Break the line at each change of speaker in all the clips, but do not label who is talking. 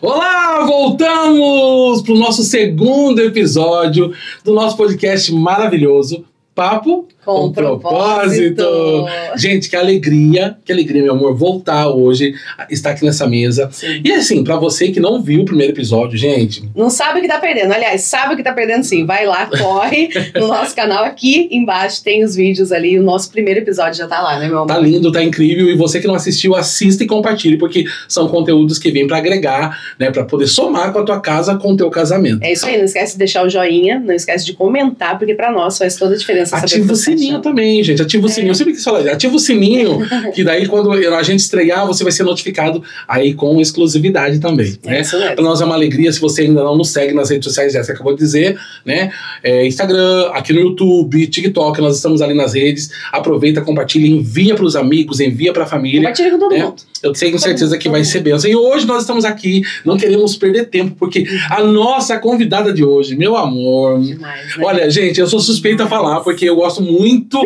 Olá, voltamos para o nosso segundo episódio do nosso podcast maravilhoso, Papo com Propósito. Gente, que alegria, meu amor, voltar hoje, estar aqui nessa mesa.
Sim.
E assim, pra você que não viu o primeiro episódio, gente...
Não sabe o que tá perdendo. Aliás, sabe o que tá perdendo sim. Vai lá, corre no nosso canal. Aqui embaixo tem os vídeos ali. O nosso primeiro episódio já tá lá, né, meu amor?
Tá lindo, tá incrível. E você que não assistiu, assista e compartilhe, porque são conteúdos que vêm pra agregar, né? Pra poder somar com a tua casa, com o teu casamento.
É isso aí. Não esquece de deixar o joinha, não esquece de comentar, porque pra nós faz toda a diferença.
Ativa o sininho também, gente. Ativa o sininho. Eu sempre quis falar, ativa o sininho, que daí quando a gente estrear, você vai ser notificado aí com exclusividade também, né?
Isso mesmo.
Pra nós é uma alegria, se você ainda não nos segue nas redes sociais, já você acabou de dizer, né? Instagram, aqui no YouTube, TikTok, nós estamos ali nas redes. Aproveita, compartilha, envia pros amigos, envia pra família.
Compartilha com todo mundo.
Eu tenho certeza que vai ser bênção. E hoje nós estamos aqui, não queremos perder tempo, porque a nossa convidada de hoje, meu amor...
Demais, né?
Olha, gente, eu sou suspeita a falar, porque eu gosto muito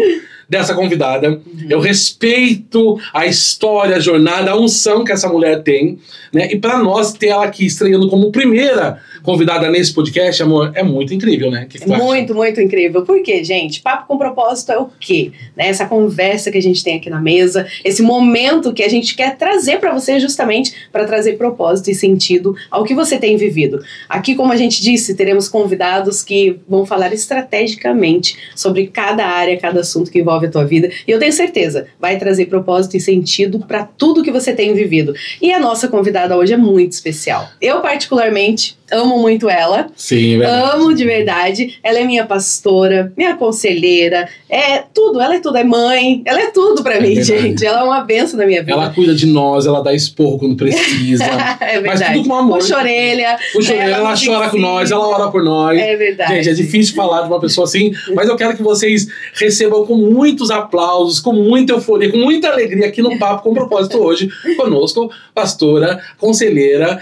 dessa convidada. Eu respeito a história, a jornada, a unção que essa mulher tem, né? E para nós ter ela aqui estreando como primeira convidada nesse podcast, amor, é muito incrível, né? Que
Muito, muito incrível. Por quê, gente? Papo com Propósito é o quê? Né? Essa conversa que a gente tem aqui na mesa, esse momento que a gente quer trazer para você justamente para trazer propósito e sentido ao que você tem vivido. Aqui, como a gente disse, teremos convidados que vão falar estrategicamente sobre cada área, cada assunto que envolve a tua vida. E eu tenho certeza, vai trazer propósito e sentido para tudo que você tem vivido. E a nossa convidada hoje é muito especial. Eu, particularmente, amo muito ela.
Sim, é verdade.
Amo de verdade. Ela é minha pastora, minha conselheira, é tudo. Ela é tudo, é mãe. Ela é tudo pra mim,
verdade.
gente. Ela é uma bênção na minha vida.
Ela cuida de nós, ela dá esporro quando precisa.
É verdade.
Mas tudo com amor.
Puxa a orelha.
Puxa a orelha, ela chora com nós, ela ora por nós.
É verdade.
Gente, é difícil falar de uma pessoa assim, mas eu quero que vocês recebam com muitos aplausos, com muita euforia, com muita alegria aqui no Papo com Propósito hoje, conosco, pastora, conselheira,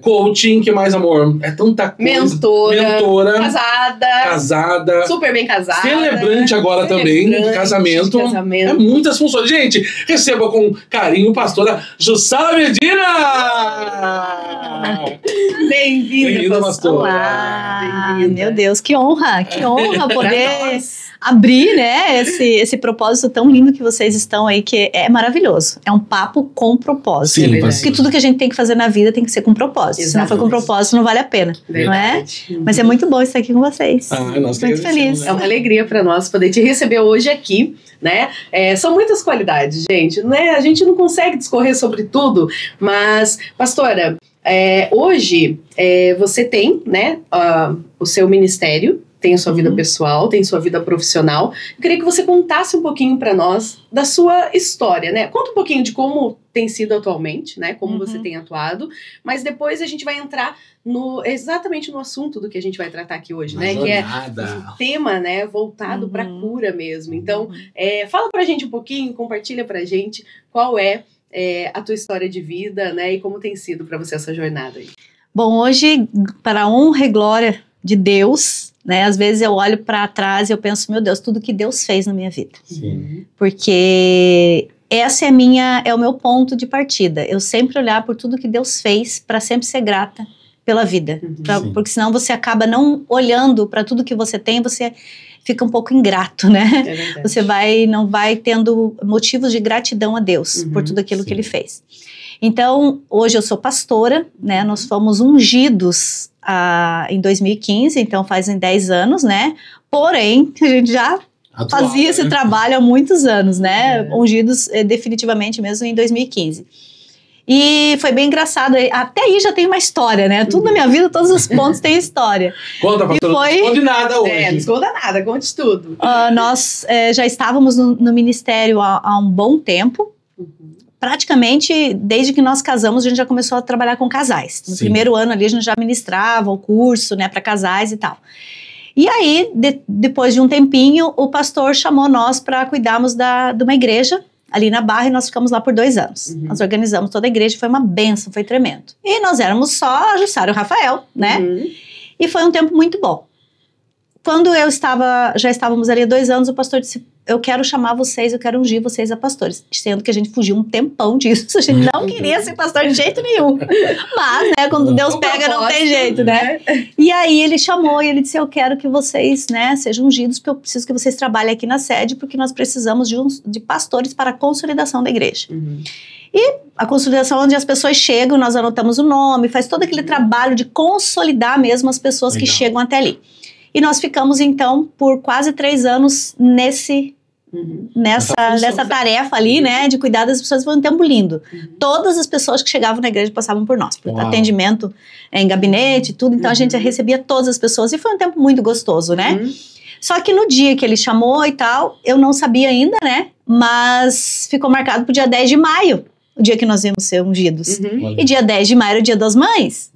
coaching, que mais, amor? É tanta coisa. Mentora. Casada.
Super bem casada.
Celebrante agora também, de casamento. É muitas funções. Gente, receba com carinho, pastora Jussara Medina!
Bem-vinda, pastora.
Olá, meu Deus, que honra poder abrir, né, esse propósito tão lindo que vocês estão aí, que é maravilhoso. É um papo com propósito.
Sim,
porque tudo que a gente tem que fazer na vida tem que ser com propósito.
Exatamente.
Se não for com propósito, não vale a pena, não é? Mas é muito bom estar aqui com vocês.
Nós
muito feliz.
É uma alegria para nós poder te receber hoje aqui, né? São muitas qualidades, gente, né? A gente não consegue discorrer sobre tudo, mas, pastora, hoje você tem, né, o seu ministério, tem a sua vida pessoal, tem sua vida profissional. Eu queria que você contasse um pouquinho para nós da sua história, né? Conta um pouquinho de como tem sido atualmente, né? Como você tem atuado, mas depois a gente vai entrar exatamente no assunto do que a gente vai tratar aqui hoje, né?
Jornada.
Que é um tema, né, voltado para cura mesmo. Então, fala pra gente um pouquinho, compartilha pra gente qual é a tua história de vida, né? E como tem sido para você essa jornada aí.
Bom, hoje, para a honra e glória de Deus, né? Às vezes eu olho para trás e eu penso, meu Deus, tudo que Deus fez na minha vida.
Sim.
Porque essa é o meu ponto de partida. Eu sempre olhar por tudo que Deus fez para sempre ser grata pela vida. Porque senão você acaba não olhando para tudo que você tem, você fica um pouco ingrato, né? Você não vai tendo motivos de gratidão a Deus por tudo aquilo que Ele fez. Então, hoje eu sou pastora, né? Nós fomos ungidos em 2015, então fazem 10 anos, né? Porém, a gente já fazia esse trabalho há muitos anos, né? Ungidos definitivamente mesmo em 2015. E foi bem engraçado, até aí já tem uma história, né? Tudo na minha vida, todos os pontos têm história.
Conta, pastora, não esconde nada hoje.
Não esconda nada, conte tudo.
Nós já estávamos no ministério há um bom tempo. Praticamente, desde que nós casamos, a gente já começou a trabalhar com casais. No primeiro ano ali, a gente já ministrava o curso, né, para casais e tal. E aí, depois de um tempinho, o pastor chamou nós para cuidarmos de uma igreja ali na Barra, e nós ficamos lá por 2 anos. Nós organizamos toda a igreja, foi uma bênção, foi tremendo. E nós éramos só a Jussara e o Rafael, né? E foi um tempo muito bom. Quando já estávamos ali há 2 anos, o pastor disse, eu quero chamar vocês, eu quero ungir vocês a pastores. Sendo que a gente fugiu um tempão disso, a gente não queria ser pastor de jeito nenhum. Mas, né, quando Deus pega, não tem jeito, né? E aí ele chamou e ele disse, eu quero que vocês, né, sejam ungidos, porque eu preciso que vocês trabalhem aqui na sede, porque nós precisamos de pastores para a consolidação da igreja. E a consolidação onde as pessoas chegam, nós anotamos o nome, faz todo aquele trabalho de consolidar mesmo as pessoas que chegam até ali. E nós ficamos, então, por quase 3 anos nessa tarefa ali, né, de cuidar das pessoas. Foi um tempo lindo. Todas as pessoas que chegavam na igreja passavam por nós, por atendimento em gabinete, tudo. Então, a gente recebia todas as pessoas e foi um tempo muito gostoso, né? Só que no dia que ele chamou e tal, eu não sabia ainda, né? Mas ficou marcado pro dia 10 de maio. O dia que nós íamos ser ungidos. E dia 10 de maio era o dia das mães.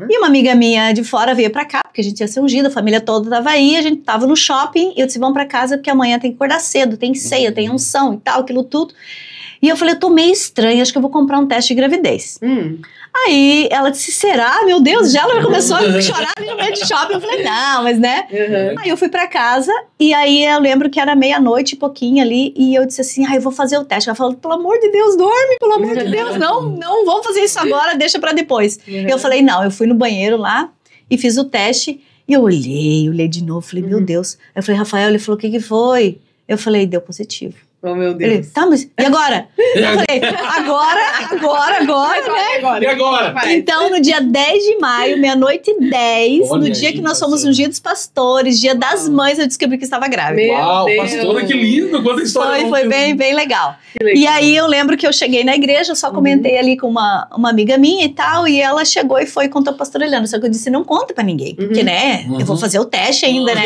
E uma amiga minha de fora veio pra cá, porque a gente ia ser ungida, a família toda tava aí, a gente tava no shopping, e eu disse, vamos pra casa, porque amanhã tem que acordar cedo, tem ceia, tem unção e tal, aquilo tudo. E eu falei, eu tô meio estranha, acho que eu vou comprar um teste de gravidez. Aí ela disse, será? Meu Deus, já ela começou a chorar ali no meio de shopping. Eu falei, não, mas né? Aí eu fui pra casa e aí eu lembro que era meia-noite e pouquinho ali e eu disse assim, eu vou fazer o teste. Ela falou, pelo amor de Deus, dorme, pelo amor de Deus. Não vamos fazer isso agora, deixa pra depois. Eu falei, não, eu fui no banheiro lá e fiz o teste e eu olhei de novo, falei, meu Deus. Eu falei, Rafael, ele falou, o que foi? Eu falei, deu positivo.
Oh, meu Deus.
Ele, tá, mas e agora? Eu falei, agora, né?
E agora?
Então, no dia 10 de maio, meia-noite e 10, no dia que nós fomos ungidos pastores, dia das mães, eu descobri que estava grávida.
Uau, pastora, que lindo! Quanta história!
Foi bem, bem legal. E aí, eu lembro que eu cheguei na igreja, eu só comentei ali com uma amiga minha e tal, e ela chegou e foi e contou a pastora Eliana. Só que eu disse, não conta pra ninguém, porque, né, eu vou fazer o teste ainda, né?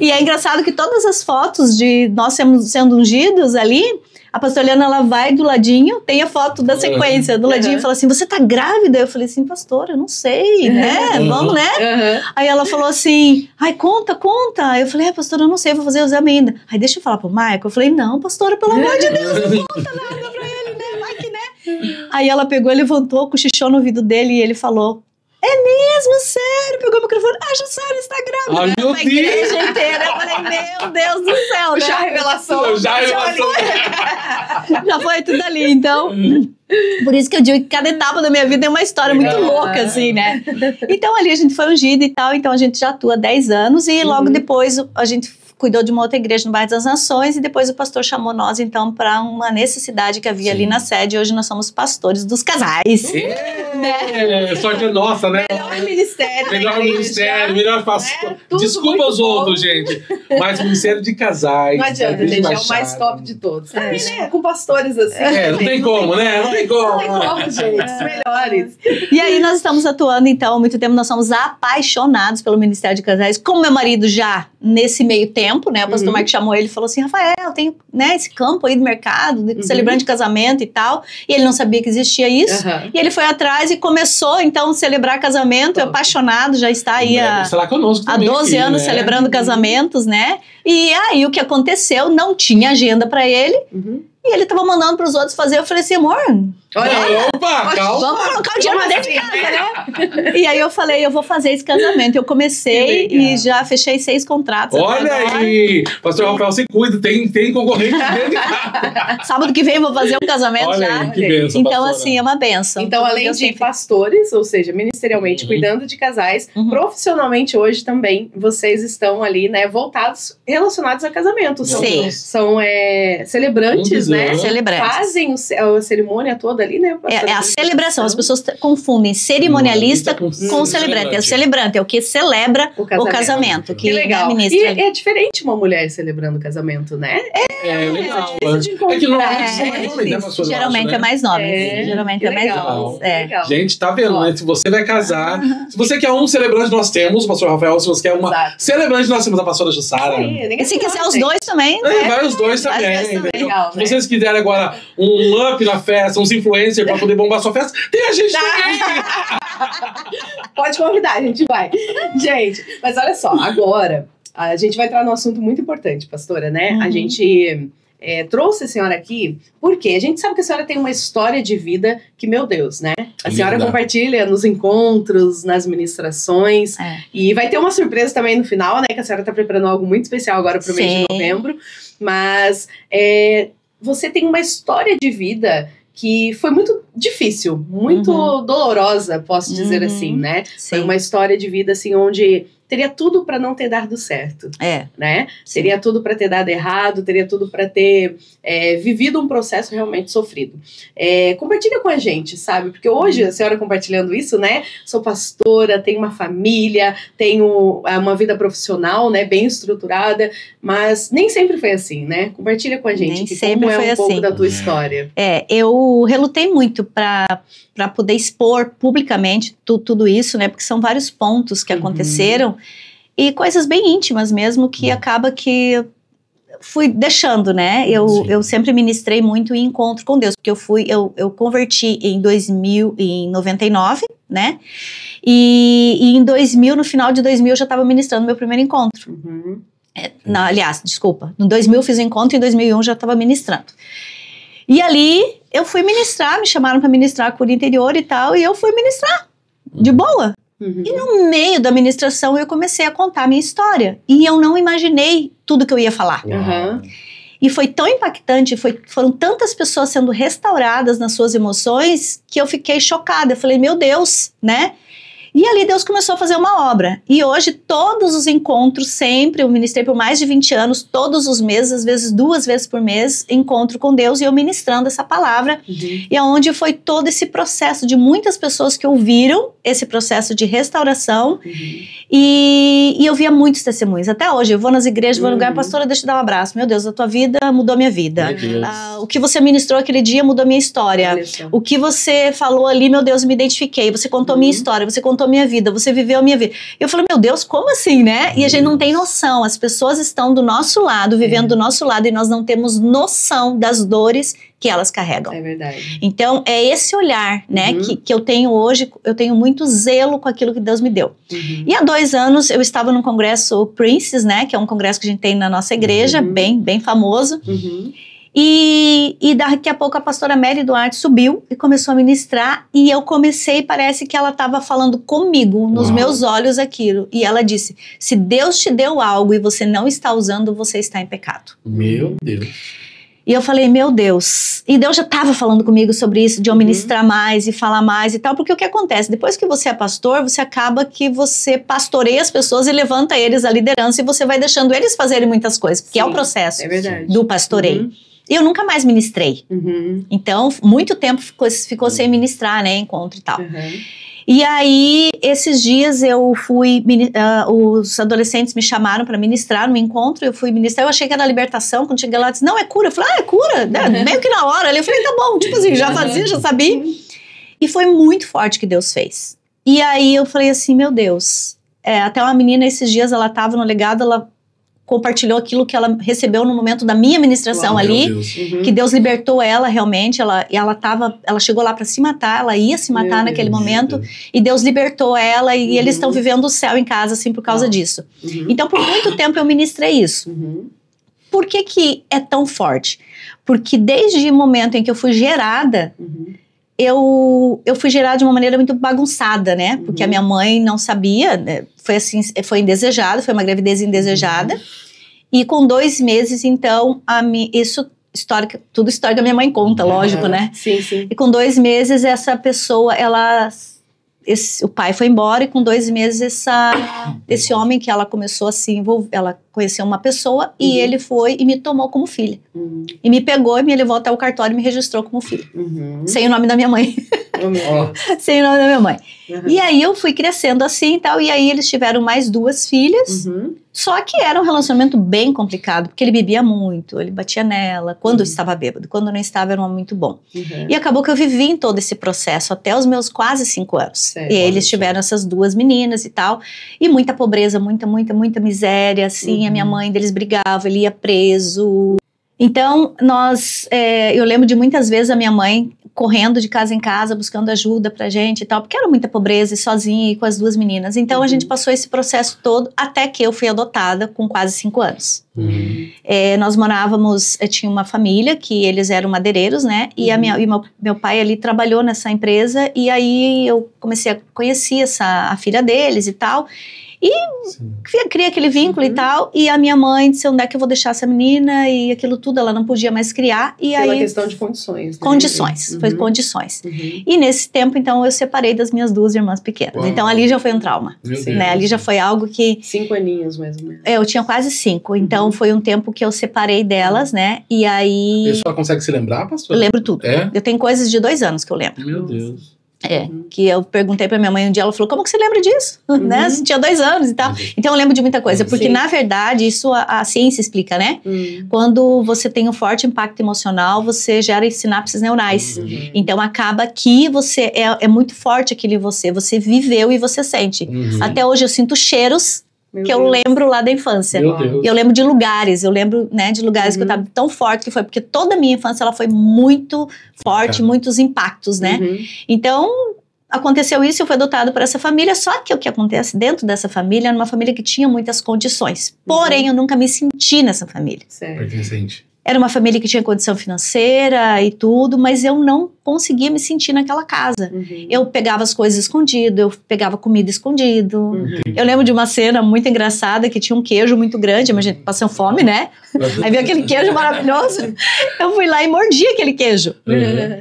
E é engraçado que todas as fotos de nós sendo ungidos ali, a pastora Eliana, ela vai do ladinho, tem a foto da sequência, do ladinho, e fala assim, você tá grávida? Eu falei assim, pastora, eu não sei, né? Vamos, né? Aí ela falou assim, conta. Eu falei, pastora, eu não sei, vou fazer o exame ainda. Aí deixa eu falar pro Maico. Eu falei, não, pastora, pelo amor de Deus, não conta nada pra ele, né? Vai que, né? Aí ela pegou, levantou, cochichou no ouvido dele e ele falou, é mesmo, sério? Pegou o microfone, Jussara está grávida.
Meu
a igreja inteira. Eu falei, meu Deus do céu, né?
Já a revelação.
Já foi tudo ali, então... Por isso que eu digo que cada etapa da minha vida é uma história muito louca, assim, né? Então ali a gente foi ungida e tal, então a gente já atua há 10 anos e logo depois a gente cuidou de uma outra igreja no Bairro das Nações e depois o pastor chamou nós, então, para uma necessidade que havia ali na sede. Hoje nós somos pastores dos casais.
Né? Sorte é nossa, né?
Melhor ministério.
Melhor pastor. Desculpa os outros, gente. Mas o ministério de casais.
Não adianta, gente, é o mais top de todos. Né? Com pastores assim.
Não tem como, né? Não tem como,
gente. Os melhores.
E aí nós estamos atuando, então, há muito tempo. Nós somos apaixonados pelo ministério de casais. Como meu marido já nesse meio tempo, né? O pastor Mike chamou ele e falou assim, Rafael, tem, né, esse campo aí do mercado, celebrando de casamento e tal. E ele não sabia que existia isso. E ele foi atrás e começou, então, a celebrar casamento. É apaixonado, já está aí há 12 anos celebrando casamentos, né? E aí, o que aconteceu? Não tinha agenda para ele. E ele tava mandando pros outros fazer. Eu falei assim, amor...
Opa, calma.
Vamos colocar o dinheiro dentro de casa, né? E aí eu falei, eu vou fazer esse casamento. Eu comecei e já fechei 6 contratos.
Olha aí! Pastor Rafael, se cuida, tem concorrente dentro de casa.
Sábado que vem eu vou fazer um casamento.
Olha
já.
Aí, que bênção,
então,
pastora.
assim, é uma bênção.
Então, além de pastores, ou seja, ministerialmente cuidando de casais, profissionalmente hoje também, vocês estão ali, né, voltados, relacionados a casamentos. São celebrantes, né?
Celebrantes.
Fazem a cerimônia toda ali, né?
É a celebração. As pessoas confundem cerimonialista com celebrante. É o celebrante, é o que celebra o casamento.
Que legal. E é diferente uma mulher celebrando o casamento, né?
É legal. É que normalmente
geralmente é mais nome. Geralmente é mais nome.
Gente, tá vendo, né? Se você vai casar, se você quer um celebrante, nós temos o pastor Rafael. Se você quer uma celebrante, nós temos a pastora Jussara.
E se quiser os dois também,
vai os dois também. Se vocês quiserem agora um up na festa, uns influencers pra poder bombar sua festa, tem a gente também.
Pode convidar, a gente vai. Gente, mas olha só, agora a gente vai entrar num assunto muito importante, pastora, né? A gente trouxe a senhora aqui porque a gente sabe que a senhora tem uma história de vida que, meu Deus, né? A senhora compartilha nos encontros, nas ministrações, e vai ter uma surpresa também no final, né? Que a senhora está preparando algo muito especial agora para o mês de novembro, mas você tem uma história de vida que foi muito difícil, muito dolorosa, posso dizer assim, né? Sim. Foi uma história de vida, assim, onde teria tudo para não ter dado certo, né? Sim. Teria tudo para ter dado errado, teria tudo para ter vivido um processo realmente sofrido. Compartilha com a gente, sabe? Porque hoje, a senhora compartilhando isso, né? Sou pastora, tenho uma família, tenho uma vida profissional, né? Bem estruturada, mas nem sempre foi assim, né? Compartilha com a gente
nem
que
sempre
como
foi
um pouco
assim.
da tua história.
Eu relutei muito para poder expor publicamente tudo isso, né? Porque são vários pontos que aconteceram e coisas bem íntimas mesmo que acaba que fui deixando, né? Eu sempre ministrei muito em encontro com Deus, porque eu converti em 99, né? E em 2000, no final de 2000, eu já estava ministrando meu primeiro encontro. No 2000 eu fiz o encontro e em 2001 já estava ministrando. E ali eu fui ministrar, me chamaram para ministrar cura interior e tal, e eu fui ministrar, de boa. E no meio da ministração eu comecei a contar a minha história, e eu não imaginei tudo que eu ia falar. E foi tão impactante, foram tantas pessoas sendo restauradas nas suas emoções, que eu fiquei chocada, eu falei, meu Deus, né? E ali Deus começou a fazer uma obra. E hoje, todos os encontros, sempre, eu ministrei por mais de 20 anos, todos os meses, às vezes 2 vezes por mês, encontro com Deus e eu ministrando essa palavra. E é onde foi todo esse processo de muitas pessoas que ouviram esse processo de restauração. E eu via muitos testemunhos. Até hoje, eu vou nas igrejas, vou no lugar, pastora, deixa eu dar um abraço. Meu Deus, a tua vida mudou minha vida. O que você ministrou aquele dia mudou minha história. O que você falou ali, meu Deus, eu me identifiquei. Você contou minha história, você contou minha vida, você viveu a minha vida. Eu falei, meu Deus, como assim, né? E a gente não tem noção, as pessoas estão do nosso lado, vivendo do nosso lado, e nós não temos noção das dores que elas carregam.
É verdade.
Então, é esse olhar, né, que eu tenho hoje, eu tenho muito zelo com aquilo que Deus me deu. E há 2 anos, eu estava num congresso Princess, né, que é um congresso que a gente tem na nossa igreja, bem famoso. E daqui a pouco a pastora Mary Duarte subiu e começou a ministrar, e eu comecei, parece que ela estava falando comigo, nos meus olhos aquilo, e ela disse, se Deus te deu algo e você não está usando, você está em pecado.
Meu Deus.
E eu falei, meu Deus, e Deus já estava falando comigo sobre isso, de eu ministrar mais e falar mais e tal, porque o que acontece? Depois que você é pastor, você acaba que você pastoreia as pessoas e levanta eles à liderança, e você vai deixando eles fazerem muitas coisas, porque é o processo do pastoreio. Eu nunca mais ministrei. Então, muito tempo ficou sem ministrar, né, encontro e tal. E aí, esses dias eu fui, os adolescentes me chamaram para ministrar no encontro, eu fui ministrar, eu achei que era libertação, quando cheguei lá, eu disse, não, é cura. Eu falei, é cura, né? Meio que na hora. Eu falei, tá bom, tipo assim, já fazia, já sabia. E foi muito forte que Deus fez. E aí eu falei assim, meu Deus, até uma menina esses dias, ela estava no legado, ela compartilhou aquilo que ela recebeu no momento da minha ministração ali, que Deus libertou ela realmente, ela chegou lá para se matar, ela ia se matar naquele momento, e Deus libertou ela, e eles estão vivendo o céu em casa, assim, por causa disso. Então, por muito tempo eu ministrei isso. Por que é tão forte? Porque desde o momento em que eu fui gerada, eu fui gerada de uma maneira muito bagunçada, né? Porque a minha mãe não sabia, né? Foi assim, foi indesejada, foi uma gravidez indesejada. E com 2 meses, então, tudo histórico a minha mãe conta, lógico, né?
Sim.
E com 2 meses, essa pessoa, o pai foi embora, e com 2 meses esse homem que ela começou a se envolver, ela conheceu uma pessoa, e ele foi e me tomou como filha. E me pegou e me levou até o cartório e me registrou como filha. Sem o nome da minha mãe. Sem o nome da minha mãe. E aí eu fui crescendo assim e tal, e aí eles tiveram mais 2 filhas, só que era um relacionamento bem complicado, porque ele bebia muito, ele batia nela, quando estava bêbado, quando não estava era um homem muito bom. E acabou que eu vivi em todo esse processo, até os meus quase 5 anos. E aí eles tiveram essas 2 meninas e tal, e muita pobreza, muita miséria, assim, a minha mãe deles brigava, ele ia preso. Então, eu lembro de muitas vezes a minha mãe correndo de casa em casa, buscando ajuda pra gente e tal, porque era muita pobreza e sozinha e com as 2 meninas. Então a gente passou esse processo todo até que eu fui adotada com quase 5 anos. Nós morávamos, tinha uma família que eles eram madeireiros, né? E meu pai ali trabalhou nessa empresa, e aí eu comecei a conhecer a filha deles e tal. E cria aquele vínculo e tal, e a minha mãe disse, onde é que eu vou deixar essa menina, e aquilo tudo, ela não podia mais criar, e
Pela
aí...
questão de condições, né?
Condições, foi condições. E nesse tempo, então, eu separei das minhas 2 irmãs pequenas.
Uau.
Então, ali já foi um trauma, né? Ali já foi algo que...
5 aninhos, mais ou menos.
Eu tinha quase 5, então foi um tempo que eu separei delas, né? E aí...
E a senhora consegue se lembrar, pastor?
Eu lembro tudo.
É?
Eu tenho coisas de 2 anos que eu lembro.
Meu Deus.
Que eu perguntei pra minha mãe um dia, ela falou, como que você lembra disso? Né? Você tinha 2 anos e tal. Então eu lembro de muita coisa, porque na verdade isso a ciência explica, né? Quando você tem um forte impacto emocional, você gera sinapses neurais. Então acaba que você é muito forte aquele você viveu e você sente. Até hoje eu sinto cheiros eu lembro lá da infância.
Meu Deus.
E eu lembro de lugares, né, de lugares que eu tava tão forte que foi, porque toda a minha infância ela foi muito forte, muitos impactos, né? Então, aconteceu isso, eu fui adotada por essa família, só que o que acontece dentro dessa família era uma família que tinha muitas condições. Porém, eu nunca me senti nessa família.
Pertencente.
Era uma família que tinha condição financeira e tudo, mas eu não conseguia me sentir naquela casa. Eu pegava as coisas escondido, eu pegava comida escondido. Eu lembro de uma cena muito engraçada que tinha um queijo muito grande, mas a gente passou fome, né? Aí veio aquele queijo maravilhoso. Eu fui lá e mordi aquele queijo.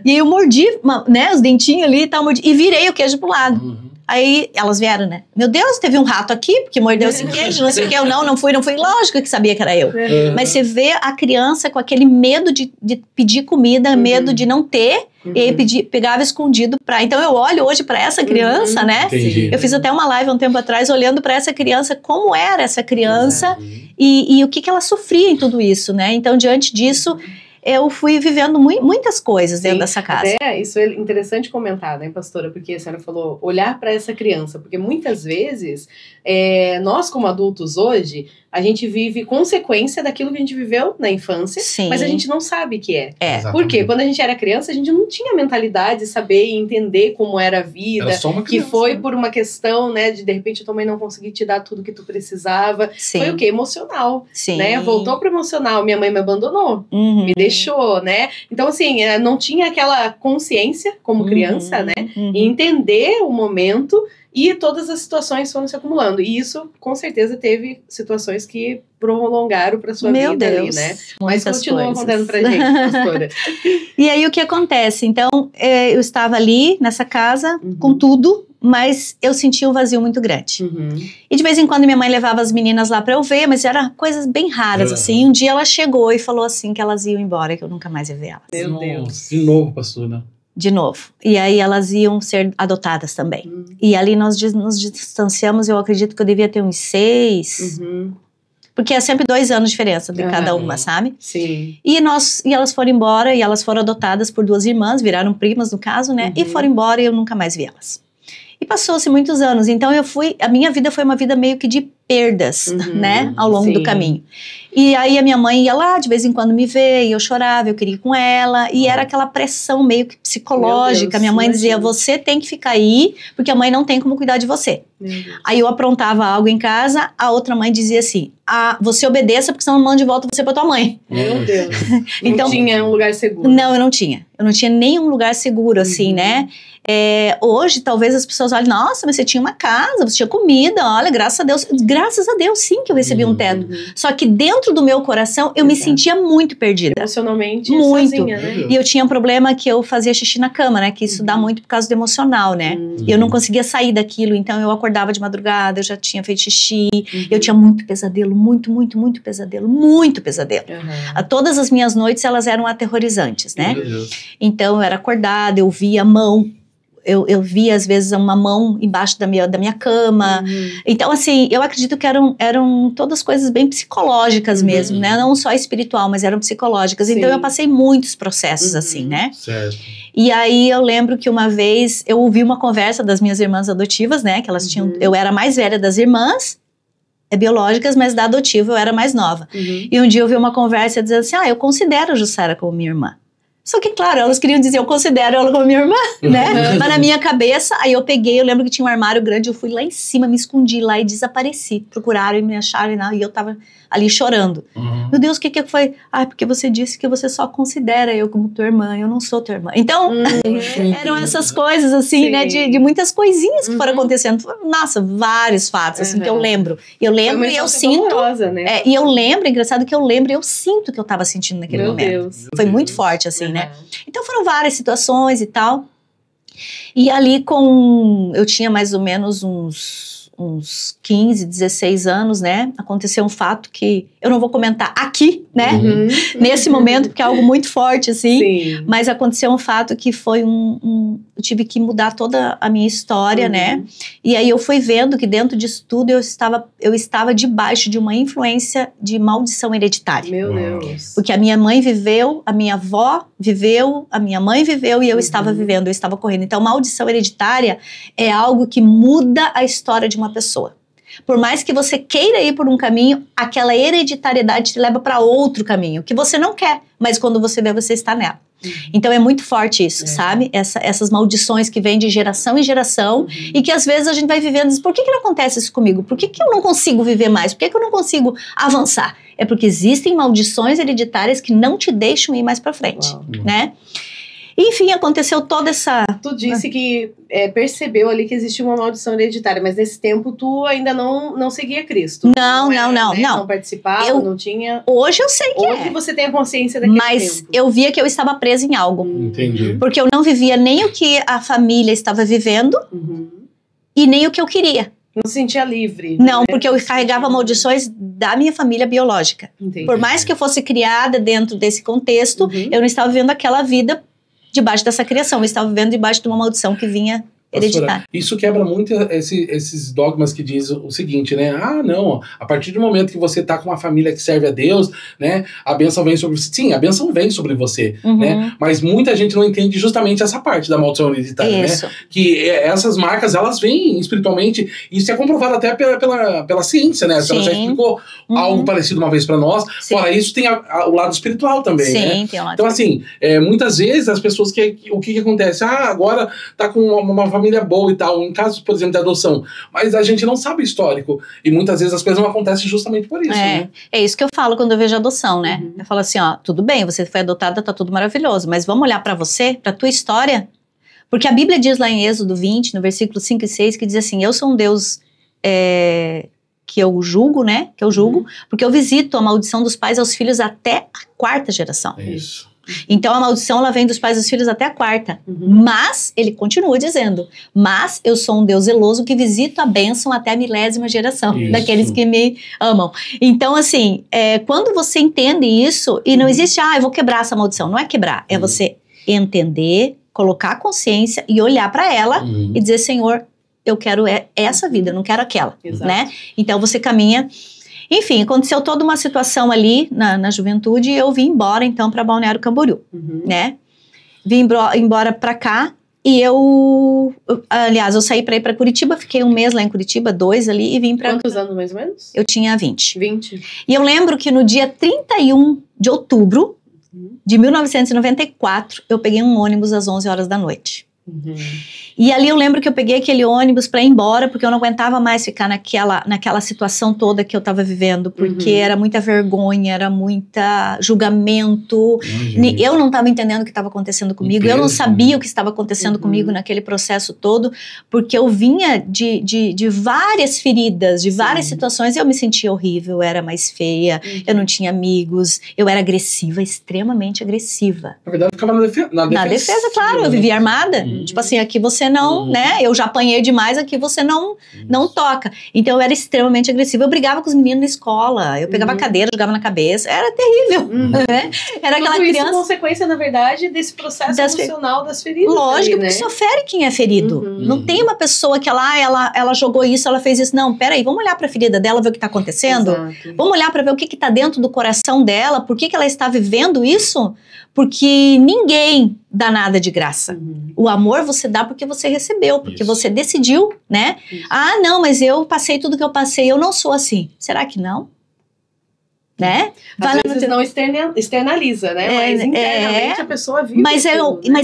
E aí eu mordi, né, os dentinhos ali e tal, e virei o queijo pro lado. Aí elas vieram, né? Meu Deus, teve um rato aqui, porque mordeu esse queijo, não sei o que. Eu não fui. Lógico que sabia que era eu. Mas você vê a criança com aquele medo de pedir comida, medo de não ter, e aí pegava escondido pra... Então eu olho hoje pra essa criança, né? Eu fiz até uma live um tempo atrás, olhando pra essa criança, como era essa criança e o que ela sofria em tudo isso, né? Então, diante disso... eu fui vivendo muitas coisas dentro dessa casa.
Isso é interessante comentar, né, pastora? Porque a senhora falou, olhar para essa criança. Porque muitas vezes, nós como adultos hoje, a gente vive consequência daquilo que a gente viveu na infância, mas a gente não sabe que é. Porque quando a gente era criança, a gente não tinha mentalidade de saber e entender como era a vida.
Era só uma criança,
que foi por uma questão, né, de repente a tua mãe não conseguir te dar tudo que tu precisava. Foi o quê? Emocional. Né? Voltou pro emocional. Minha mãe me abandonou. Me deixou, né? Então, assim, não tinha aquela consciência como criança, né? E entender o momento e todas as situações foram se acumulando. E isso, com certeza, teve situações que prolongaram para sua vida ali, né? Mas continua contando pra gente, pastora.
E aí, o que acontece? Então, eu estava ali, nessa casa, com tudo, mas eu sentia um vazio muito grande. E de vez em quando minha mãe levava as meninas lá pra eu ver, mas eram coisas bem raras, assim. E um dia ela chegou e falou assim, que elas iam embora, que eu nunca mais ia ver elas.
Meu Deus.
De novo, pastora.
De novo. E aí elas iam ser adotadas também. E ali nós nos distanciamos, eu acredito que eu devia ter uns 6... Porque é sempre 2 anos de diferença de cada uma, sabe?
Sim.
E elas foram embora, e elas foram adotadas por 2 irmãs, viraram primas no caso, né? E foram embora e eu nunca mais vi elas. E passou-se muitos anos, então a minha vida foi uma vida meio que de perdas, né? Ao longo do caminho. E aí a minha mãe ia lá, de vez em quando me ver, e eu chorava, eu queria ir com ela, e era aquela pressão meio que psicológica. Minha mãe dizia, você tem que ficar aí, porque a mãe não tem como cuidar de você. Aí eu aprontava algo em casa, a outra mãe dizia assim, você obedeça, porque senão eu mando de volta você pra tua mãe.
Meu Deus.
Então,
não tinha um lugar seguro.
Não, eu não tinha. Eu não tinha nenhum lugar seguro, assim, né? Hoje, talvez as pessoas olhem, nossa, mas você tinha uma casa, você tinha comida, olha, graças a Deus, sim, que eu recebi um teto. Só que dentro do meu coração, eu me sentia muito perdida.
Emocionalmente,
muito.
Sozinha, né?
E eu tinha um problema que eu fazia xixi na cama, né? Que isso dá muito por causa do emocional, né? E eu não conseguia sair daquilo, então eu acordava de madrugada, eu já tinha feito xixi, eu tinha muito pesadelo, muito pesadelo. Todas as minhas noites, elas eram aterrorizantes, né? Então eu era acordada, eu via a mão, eu via às vezes uma mão embaixo da minha cama. Então assim, eu acredito que eram todas coisas bem psicológicas mesmo, né? Não só espiritual, mas eram psicológicas. Então eu passei muitos processos assim, né?
Certo.
E aí eu lembro que uma vez eu ouvi uma conversa das minhas irmãs adotivas, né? Que elas tinham, eu era a mais velha das irmãs, biológicas, mas da adotiva eu era mais nova. E um dia eu ouvi uma conversa dizendo assim, eu considero a Jussara como minha irmã. Só que, claro, elas queriam dizer, eu considero ela como minha irmã, né? Mas na minha cabeça, aí eu peguei, eu lembro que tinha um armário grande, eu fui lá em cima, me escondi lá e desapareci. Procuraram e me acharam e eu tava ali chorando. Meu Deus, o que foi? Ah, porque você disse que você só considera eu como tua irmã, eu não sou tua irmã. Então, eram essas coisas, assim, né? De muitas coisinhas que foram acontecendo. Nossa, vários fatos, assim, que eu lembro. Eu lembro e eu sinto.
Né?
E eu lembro, engraçado que eu lembro e eu sinto o que eu tava sentindo naquele momento.
Deus.
Foi muito forte, assim, né? Então foram várias situações e tal. E ali eu tinha mais ou menos uns 15, 16 anos, né? Aconteceu um fato que eu não vou comentar aqui, né? Nesse momento, porque é algo muito forte, assim.
Sim.
Mas aconteceu um fato que foi eu tive que mudar toda a minha história, né? E aí eu fui vendo que dentro disso tudo eu estava debaixo de uma influência de maldição hereditária.
Meu Deus.
Porque a minha mãe viveu, a minha avó viveu, a minha mãe viveu e eu estava vivendo, eu estava correndo. Então, maldição hereditária é algo que muda a história de uma pessoa. Por mais que você queira ir por um caminho, aquela hereditariedade te leva para outro caminho, que você não quer, mas quando você vê, você está nela. Então é muito forte isso, sabe? Essas maldições que vêm de geração em geração e que às vezes a gente vai vivendo e diz, por que não acontece isso comigo? Por que eu não consigo viver mais? Por que eu não consigo avançar? É porque existem maldições hereditárias que não te deixam ir mais para frente, né? Enfim, aconteceu toda essa...
Tu disse que percebeu ali que existia uma maldição hereditária, mas nesse tempo tu ainda não seguia Cristo.
Não.
Não participava, não tinha...
Hoje eu sei que
Hoje você tem a consciência daquele
mas
tempo.
eu via que eu estava presa em algo.
Entendi.
Porque eu não vivia nem o que a família estava vivendo e nem o que eu queria.
Não se sentia livre.
Não, porque eu carregava maldições da minha família biológica.
Entendi.
Por mais que eu fosse criada dentro desse contexto, eu não estava vivendo aquela vida debaixo dessa criação. Eu estava vivendo debaixo de uma maldição que vinha hereditária.
Isso quebra muito esses dogmas que diz o seguinte, né? Ah, não, a partir do momento que você tá com uma família que serve a Deus, né? A bênção vem sobre você. Sim, a bênção vem sobre você, né? Mas muita gente não entende justamente essa parte da maldição hereditária, né? Que essas marcas, elas vêm espiritualmente, isso é comprovado até pela ciência, né? Ela já explicou algo parecido uma vez pra nós. Fora isso, tem o lado espiritual também, né?
Tem o lado.
Então, assim, muitas vezes as pessoas, o que acontece? Ah, agora tá com uma família boa e tal, em caso, por exemplo, de adoção, mas a gente não sabe o histórico, e muitas vezes as coisas não acontecem justamente por isso, né?
É isso que eu falo quando eu vejo adoção, né? Eu falo assim, ó, tudo bem, você foi adotada, tá tudo maravilhoso, mas vamos olhar pra você, pra tua história, porque a Bíblia diz lá em Êxodo 20, no versículo 5 e 6, que diz assim, eu sou um Deus que eu julgo, né? Que eu julgo, porque eu visito a maldição dos pais aos filhos até a 4ª geração.
É isso.
Então a maldição ela vem dos pais aos filhos até a 4ª. Mas, ele continua dizendo, mas eu sou um Deus zeloso que visito a bênção até a 1000ª geração, daqueles que me amam. Então assim, quando você entende isso, e não existe, eu vou quebrar essa maldição, não é quebrar, é você entender, colocar a consciência e olhar para ela e dizer, Senhor, eu quero essa vida, eu não quero aquela, né? Então você caminha. Enfim, aconteceu toda uma situação ali na juventude e eu vim embora, então, para Balneário Camboriú, né? Vim embora para cá e aliás, eu saí para ir para Curitiba, fiquei 1 mês lá em Curitiba, 2 ali, e vim para...
Quantos anos, mais ou menos?
Eu tinha 20.
20.
E eu lembro que no dia 31 de outubro de 1994, eu peguei um ônibus às 11 horas da noite. E ali eu lembro que eu peguei aquele ônibus para ir embora, porque eu não aguentava mais ficar naquela situação toda que eu tava vivendo, porque era muita vergonha, era muita julgamento. Eu não tava entendendo o que estava acontecendo comigo, eu não sabia o que estava acontecendo comigo naquele processo todo, porque eu vinha de várias feridas, de várias situações, e eu me sentia horrível, eu era mais feia, eu não tinha amigos, eu era agressiva, extremamente agressiva.
Na verdade, eu ficava na defesa,
claro, eu vivia armada. Tipo assim, aqui você não, né? Eu já apanhei demais, aqui você não toca. Então eu era extremamente agressiva. Eu brigava com os meninos na escola. Eu pegava a cadeira, jogava na cabeça. Era terrível. Né? Era aquela
tudo
criança.
Isso é consequência, na verdade, desse processo emocional das feridas.
Lógico,
ali, né?
porque só fere quem é ferido. Não tem uma pessoa que ela jogou isso, ela fez isso. Não, peraí, vamos olhar pra ferida dela, ver o que tá acontecendo.
Exato.
Vamos olhar pra ver o que tá dentro do coração dela, por que ela está vivendo isso. Porque ninguém dá nada de graça. O amor você dá porque você recebeu, porque você decidiu, né? Ah, não, mas eu passei tudo que eu passei, eu não sou assim. Será que não? né?
Às vezes não externaliza, né? Mas internamente a pessoa vive.
Mas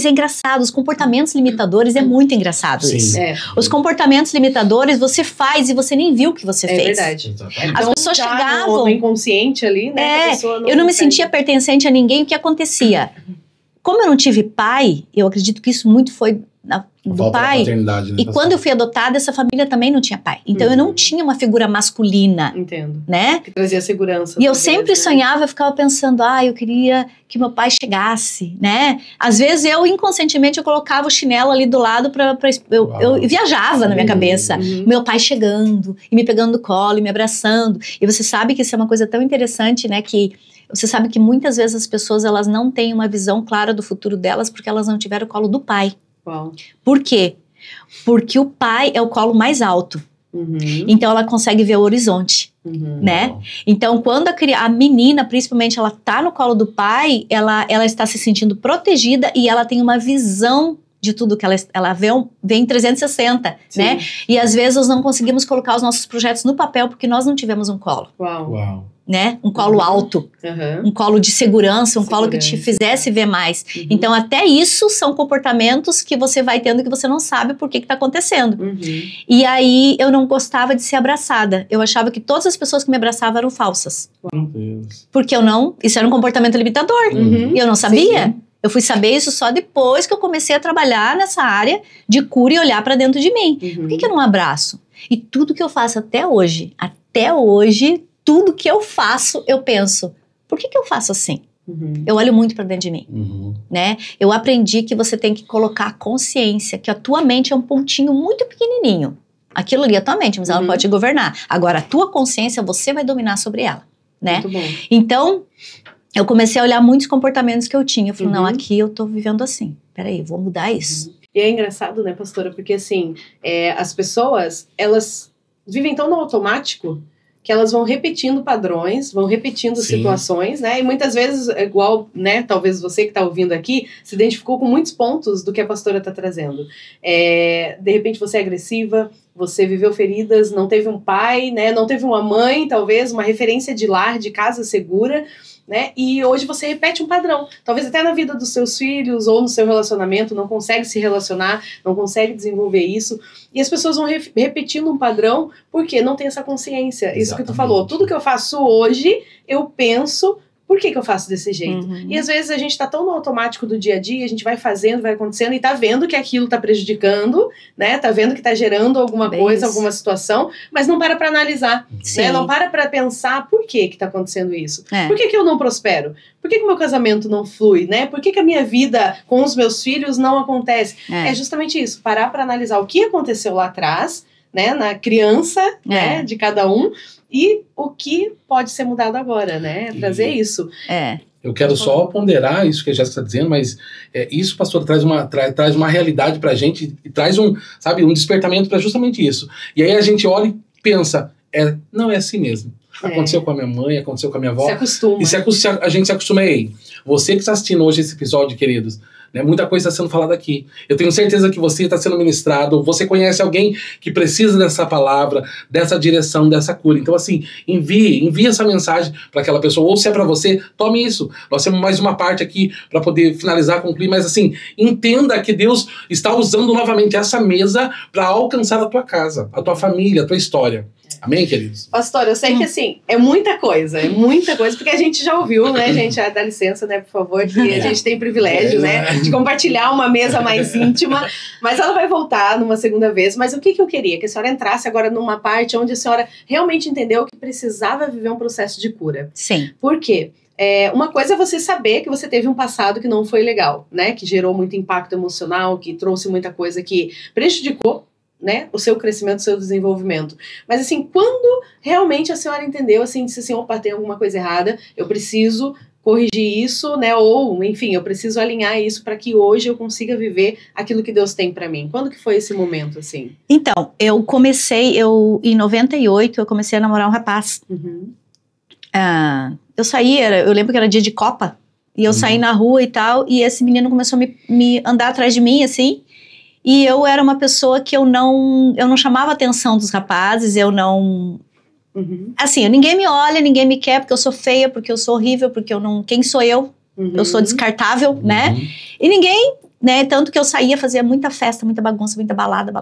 é engraçado, os comportamentos limitadores é muito engraçado isso. Os comportamentos limitadores você faz e você nem viu o que você fez.
É verdade.
As pessoas chegavam...
no inconsciente ali, né?
Eu não me sentia pertencente a ninguém. O que acontecia? Como eu não tive pai, eu acredito que isso muito foi do pai.
Né,
e quando eu fui adotada, essa família também não tinha pai. Então eu não tinha uma figura masculina.
Entendo.
Né?
Que trazia segurança.
E eu sempre sonhava, eu ficava pensando, eu queria que meu pai chegasse, né? Às vezes eu, inconscientemente, eu colocava o chinelo ali do lado eu viajava na minha cabeça. Meu pai chegando, e me pegando no colo, e me abraçando. E você sabe que isso é uma coisa tão interessante, né? Que você sabe que muitas vezes as pessoas, elas não têm uma visão clara do futuro delas porque elas não tiveram o colo do pai.
Uau.
Por quê? Porque o pai é o colo mais alto. Então ela consegue ver o horizonte, né? Então quando a menina, principalmente, ela tá no colo do pai, ela está se sentindo protegida e ela tem uma visão de tudo que ela vê em 360, Sim. né? E às vezes nós não conseguimos colocar os nossos projetos no papel porque nós não tivemos um colo.
Uau.
Né? Um colo alto, um colo de segurança, colo que te fizesse ver mais. Então até isso são comportamentos que você vai tendo que você não sabe por que está acontecendo. E aí eu não gostava de ser abraçada. Eu achava que todas as pessoas que me abraçavam eram falsas. Porque isso era um comportamento limitador. E eu não sabia. Sim. Eu fui saber isso só depois que eu comecei a trabalhar nessa área de cura e olhar para dentro de mim. Por que eu não abraço? E tudo que eu faço até hoje, tudo que eu faço, eu penso, por que eu faço assim? Eu olho muito para dentro de mim, né? Eu aprendi que você tem que colocar a consciência, que a tua mente é um pontinho muito pequenininho. Aquilo ali é a tua mente, mas ela não pode te governar. Agora, a tua consciência, você vai dominar sobre ela, né?
Muito bom.
Então, eu comecei a olhar muitos comportamentos que eu tinha. Eu falei, não, aqui eu tô vivendo assim. Peraí, vou mudar isso.
E é engraçado, né, pastora? Porque, assim, as pessoas, elas vivem tão no automático que elas vão repetindo padrões, vão repetindo situações, né? E muitas vezes, igual, né? Talvez você que está ouvindo aqui, se identificou com muitos pontos do que a pastora está trazendo. De repente você é agressiva, você viveu feridas, não teve um pai, né? Não teve uma mãe, talvez, uma referência de lar, de casa segura, né? E hoje você repete um padrão. Talvez até na vida dos seus filhos ou no seu relacionamento, não consegue se relacionar, não consegue desenvolver isso. E as pessoas vão repetindo um padrão porque não tem essa consciência. Exatamente. Isso que tu falou. Tudo que eu faço hoje, eu penso... Por que eu faço desse jeito? E às vezes a gente tá tão no automático do dia a dia, a gente vai fazendo, vai acontecendo e tá vendo que aquilo tá prejudicando, né? Tá vendo que tá gerando alguma coisa, alguma situação, mas não para pra analisar, né? Não para pra pensar por que tá acontecendo isso. Por que eu não prospero? Por que o meu casamento não flui, né? Por que a minha vida com os meus filhos não acontece? É justamente isso, parar pra analisar o que aconteceu lá atrás, né? Na criança, né? De cada um. E o que pode ser mudado agora, né? Trazer isso.
Eu quero só ponderar isso que a Jéssica está dizendo, mas isso, pastor, traz uma realidade pra gente e traz um despertamento para justamente isso. E aí a gente olha e pensa, não é assim mesmo. Aconteceu com a minha mãe, aconteceu com a minha avó.
Se acostuma.
E a gente se acostuma aí. Você que está assistindo hoje esse episódio, queridos, né, muita coisa está sendo falada aqui. Eu tenho certeza que você está sendo ministrado, você conhece alguém que precisa dessa palavra, dessa direção, dessa cura. Então, assim, envie essa mensagem para aquela pessoa. Ou se é para você, tome isso. Nós temos mais uma parte aqui para poder finalizar, concluir. Mas, assim, entenda que Deus está usando novamente essa mesa para alcançar a tua casa, a tua família, a tua história. Amém, queridos?
Pastor, eu sei que, assim, é muita coisa, porque a gente já ouviu, né, gente? Dá licença, né, por favor, que a gente tem privilégio, né, de compartilhar uma mesa mais íntima, mas ela vai voltar numa segunda vez. Mas o que eu queria? Que a senhora entrasse agora numa parte onde a senhora realmente entendeu que precisava viver um processo de cura.
Sim.
Por quê? Uma coisa é você saber que você teve um passado que não foi legal, né, que gerou muito impacto emocional, que trouxe muita coisa que prejudicou, né, o seu crescimento, o seu desenvolvimento. Mas assim, quando realmente a senhora entendeu, assim, disse assim, opa, tem alguma coisa errada, eu preciso corrigir isso, né, ou, enfim, eu preciso alinhar isso para que hoje eu consiga viver aquilo que Deus tem para mim. Quando que foi esse momento, assim?
Então, em 98, eu comecei a namorar um rapaz. Eu lembro que era dia de Copa, e eu saí na rua e tal, e esse menino começou a me andar atrás de mim, assim. E eu era uma pessoa que eu não chamava a atenção dos rapazes, eu não Assim, ninguém me olha, ninguém me quer porque eu sou feia, porque eu sou horrível, porque eu não... Quem sou eu? Eu sou descartável, né? E ninguém... Né, tanto que eu saía, fazia muita festa, muita bagunça, muita balada.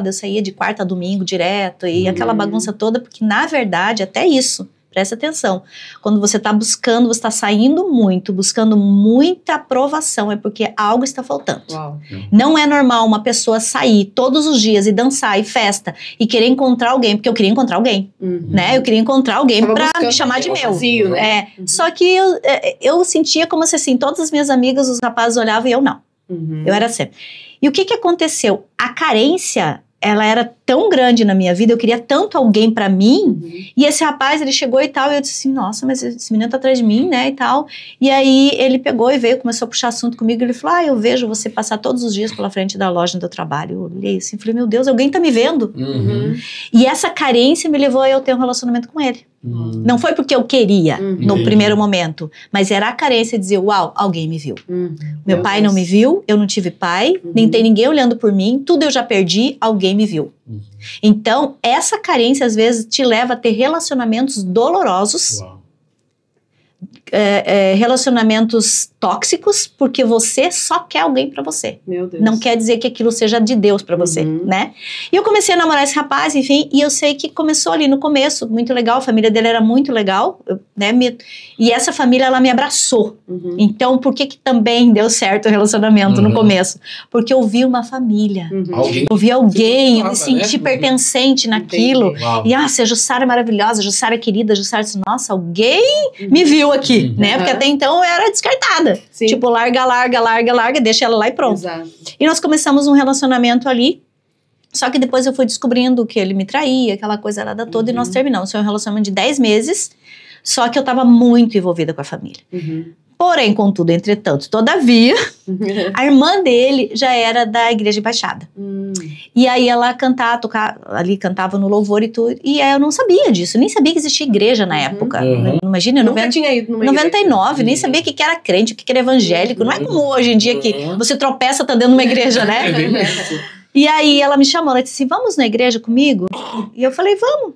Eu saía de quarta a domingo direto e aquela bagunça toda, porque na verdade, até isso, presta atenção, quando você está buscando, você está saindo muito, buscando muita aprovação, é porque algo está faltando.
Uau.
Não é normal uma pessoa sair todos os dias e dançar e festa e querer encontrar alguém, porque eu queria encontrar alguém, né? Eu queria encontrar alguém para me chamar de meu.
Vazio, né?
Só que eu sentia como se assim, todas as minhas amigas, os rapazes olhavam e eu não. Eu era sempre. E o que aconteceu? A carência, ela era tão grande na minha vida, eu queria tanto alguém pra mim, e esse rapaz, ele chegou e tal, e eu disse assim, nossa, mas esse menino tá atrás de mim, né, e tal. E aí ele pegou e veio, começou a puxar assunto comigo, e ele falou, eu vejo você passar todos os dias pela frente da loja do trabalho. Eu olhei assim, falei, meu Deus, alguém tá me vendo? E essa carência me levou a eu ter um relacionamento com ele. Não foi porque eu queria no primeiro momento, mas era a carência de dizer, uau, alguém me viu. Meu pai não me viu, eu não tive pai, nem tem ninguém olhando por mim, tudo eu já perdi, alguém me viu. Então, essa carência às vezes te leva a ter relacionamentos dolorosos, relacionamentos tóxicos, porque você só quer alguém pra você.
Meu Deus.
Não quer dizer que aquilo seja de Deus pra você, né? E eu comecei a namorar esse rapaz, enfim, e eu sei que começou ali no começo, muito legal, a família dele era muito legal, né? E essa família, ela me abraçou. Então, por que também deu certo o relacionamento no começo? Porque eu vi uma família. Eu vi alguém, eu me senti pertencente naquilo. E, se a Jussara é maravilhosa, a Jussara é querida, a Jussara disse, nossa, alguém me viu aqui, né? Porque até então eu era descartada.
Sim.
Tipo, larga, deixa ela lá e pronto.
Exato.
E nós começamos um relacionamento ali, só que depois eu fui descobrindo que ele me traía, aquela coisa arada toda, e nós terminamos. Foi um relacionamento de 10 meses, só que eu tava muito envolvida com a família. Porém, contudo, entretanto, todavia, a irmã dele já era da Igreja Embaixada. E aí ela cantava no louvor e tudo, e eu não sabia disso, nem sabia que existia igreja na época. Imagina,
Nunca tinha ido numa
99, nem sabia o que era crente, o que era evangélico. Não é como hoje em dia que você tropeça, tá dentro de uma igreja, né? E aí ela me chamou, ela disse assim, vamos na igreja comigo? E eu falei, vamos.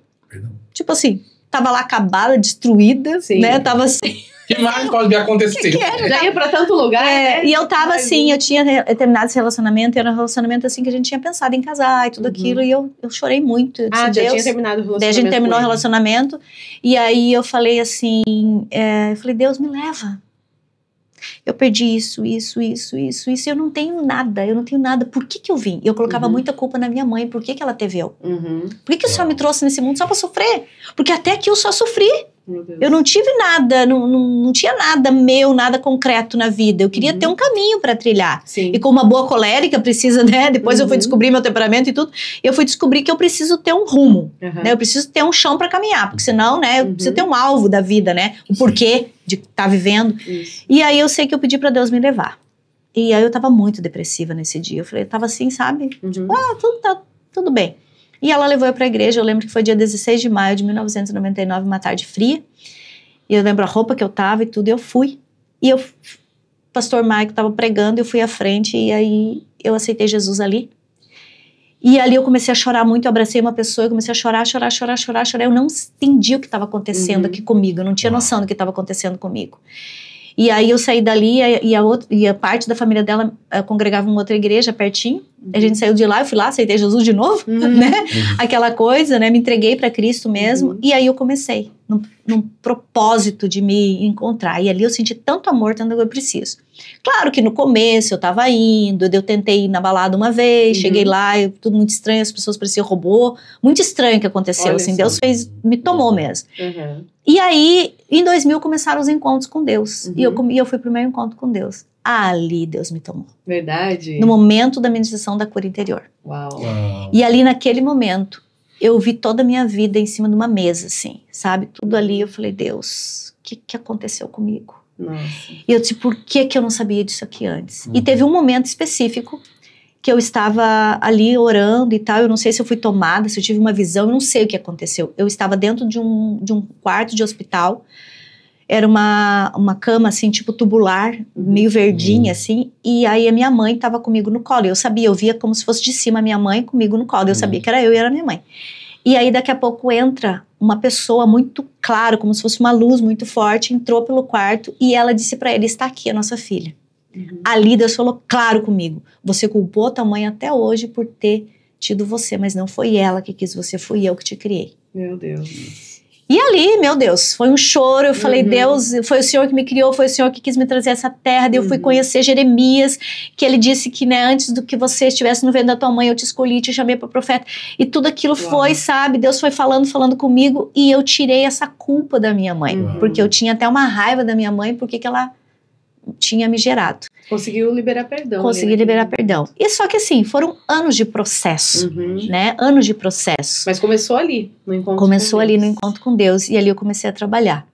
Tipo assim, tava lá acabada, destruída, né? Tava assim...
que mais pode acontecer?
Já ia pra tanto lugar, né?
E eu tava assim, eu tinha terminado esse relacionamento, era um relacionamento assim que a gente tinha pensado em casar e tudo aquilo, e eu chorei muito. Eu disse,
já tinha terminado o relacionamento.
Daí a gente terminou o relacionamento, e aí eu falei assim, Deus me leva. Eu perdi isso, e eu não tenho nada, por que eu vim? Eu colocava muita culpa na minha mãe, por que ela teve eu? Por que o Senhor me trouxe nesse mundo só pra sofrer? Porque até aqui eu só sofri. Eu não tive nada, não tinha nada meu, nada concreto na vida. Eu queria ter um caminho para trilhar.
Sim.
E como uma boa colérica precisa, né? Depois eu fui descobrir meu temperamento e tudo. Eu fui descobrir que eu preciso ter um rumo, né? Eu preciso ter um chão para caminhar, porque senão, né? Eu preciso ter um alvo da vida, né? O porquê de estar vivendo.
Isso.
E aí eu sei que eu pedi para Deus me levar. E aí eu tava muito depressiva nesse dia. Eu tava assim, sabe? Tipo, tudo bem. E ela levou eu pra igreja, eu lembro que foi dia 16 de maio de 1999, uma tarde fria. E eu lembro a roupa que eu tava e tudo, e eu fui. E o pastor Maico tava pregando, eu fui à frente, e aí eu aceitei Jesus ali. E ali eu comecei a chorar muito, eu abracei uma pessoa, eu comecei a chorar. Eu não entendi o que estava acontecendo aqui comigo, eu não tinha noção do que estava acontecendo comigo. E aí eu saí dali e a parte da família dela congregava em uma outra igreja pertinho. A gente saiu de lá, eu fui lá, aceitei Jesus de novo, né? Aquela coisa, né? Me entreguei para Cristo mesmo. E aí eu comecei, num propósito de me encontrar. E ali eu senti tanto amor, tanto que eu preciso. Claro que no começo eu tava indo, eu tentei ir na balada uma vez, cheguei lá, tudo muito estranho, as pessoas pareciam robô. Muito estranho o que aconteceu,
Olha
assim,
só.
Deus me tomou mesmo. E aí, em 2000, começaram os encontros com Deus. E eu fui pro meu encontro com Deus. Ali Deus me tomou.
Verdade?
No momento da ministração da cura interior.
Uau.
E ali naquele momento, eu vi toda a minha vida em cima de uma mesa, assim, sabe? Tudo ali, eu falei, Deus, o que aconteceu comigo?
Nossa.
E eu disse, por que eu não sabia disso aqui antes? E teve um momento específico que eu estava ali orando e tal, eu não sei se eu fui tomada, se eu tive uma visão, eu não sei o que aconteceu. Eu estava dentro de um quarto de hospital, era uma cama assim, tipo tubular, meio verdinha assim, e aí a minha mãe estava comigo no colo, eu sabia, eu via como se fosse de cima a minha mãe comigo no colo, eu sabia que era eu e era minha mãe. E aí daqui a pouco entra uma pessoa muito clara, como se fosse uma luz muito forte, entrou pelo quarto e ela disse para ele, está aqui a nossa filha. Ali Deus falou claro comigo, você culpou tua mãe até hoje por ter tido você, mas não foi ela que quis você, fui eu que te criei.
Meu Deus.
E ali, meu Deus, foi um choro, eu falei, Deus, foi o Senhor que me criou, foi o Senhor que quis me trazer essa terra, daí eu fui conhecer Jeremias, que ele disse que, né, antes do que você estivesse no ventre da tua mãe, eu te escolhi, te chamei para profeta, e tudo aquilo foi, sabe, Deus foi falando comigo, e eu tirei essa culpa da minha mãe, porque eu tinha até uma raiva da minha mãe, porque que ela tinha me gerado.
Conseguiu liberar perdão.
Consegui liberar perdão. E só que assim, foram anos de processo, né? Anos de processo.
Mas começou ali, no encontro
Começou ali no encontro com Deus. E ali eu comecei a trabalhar.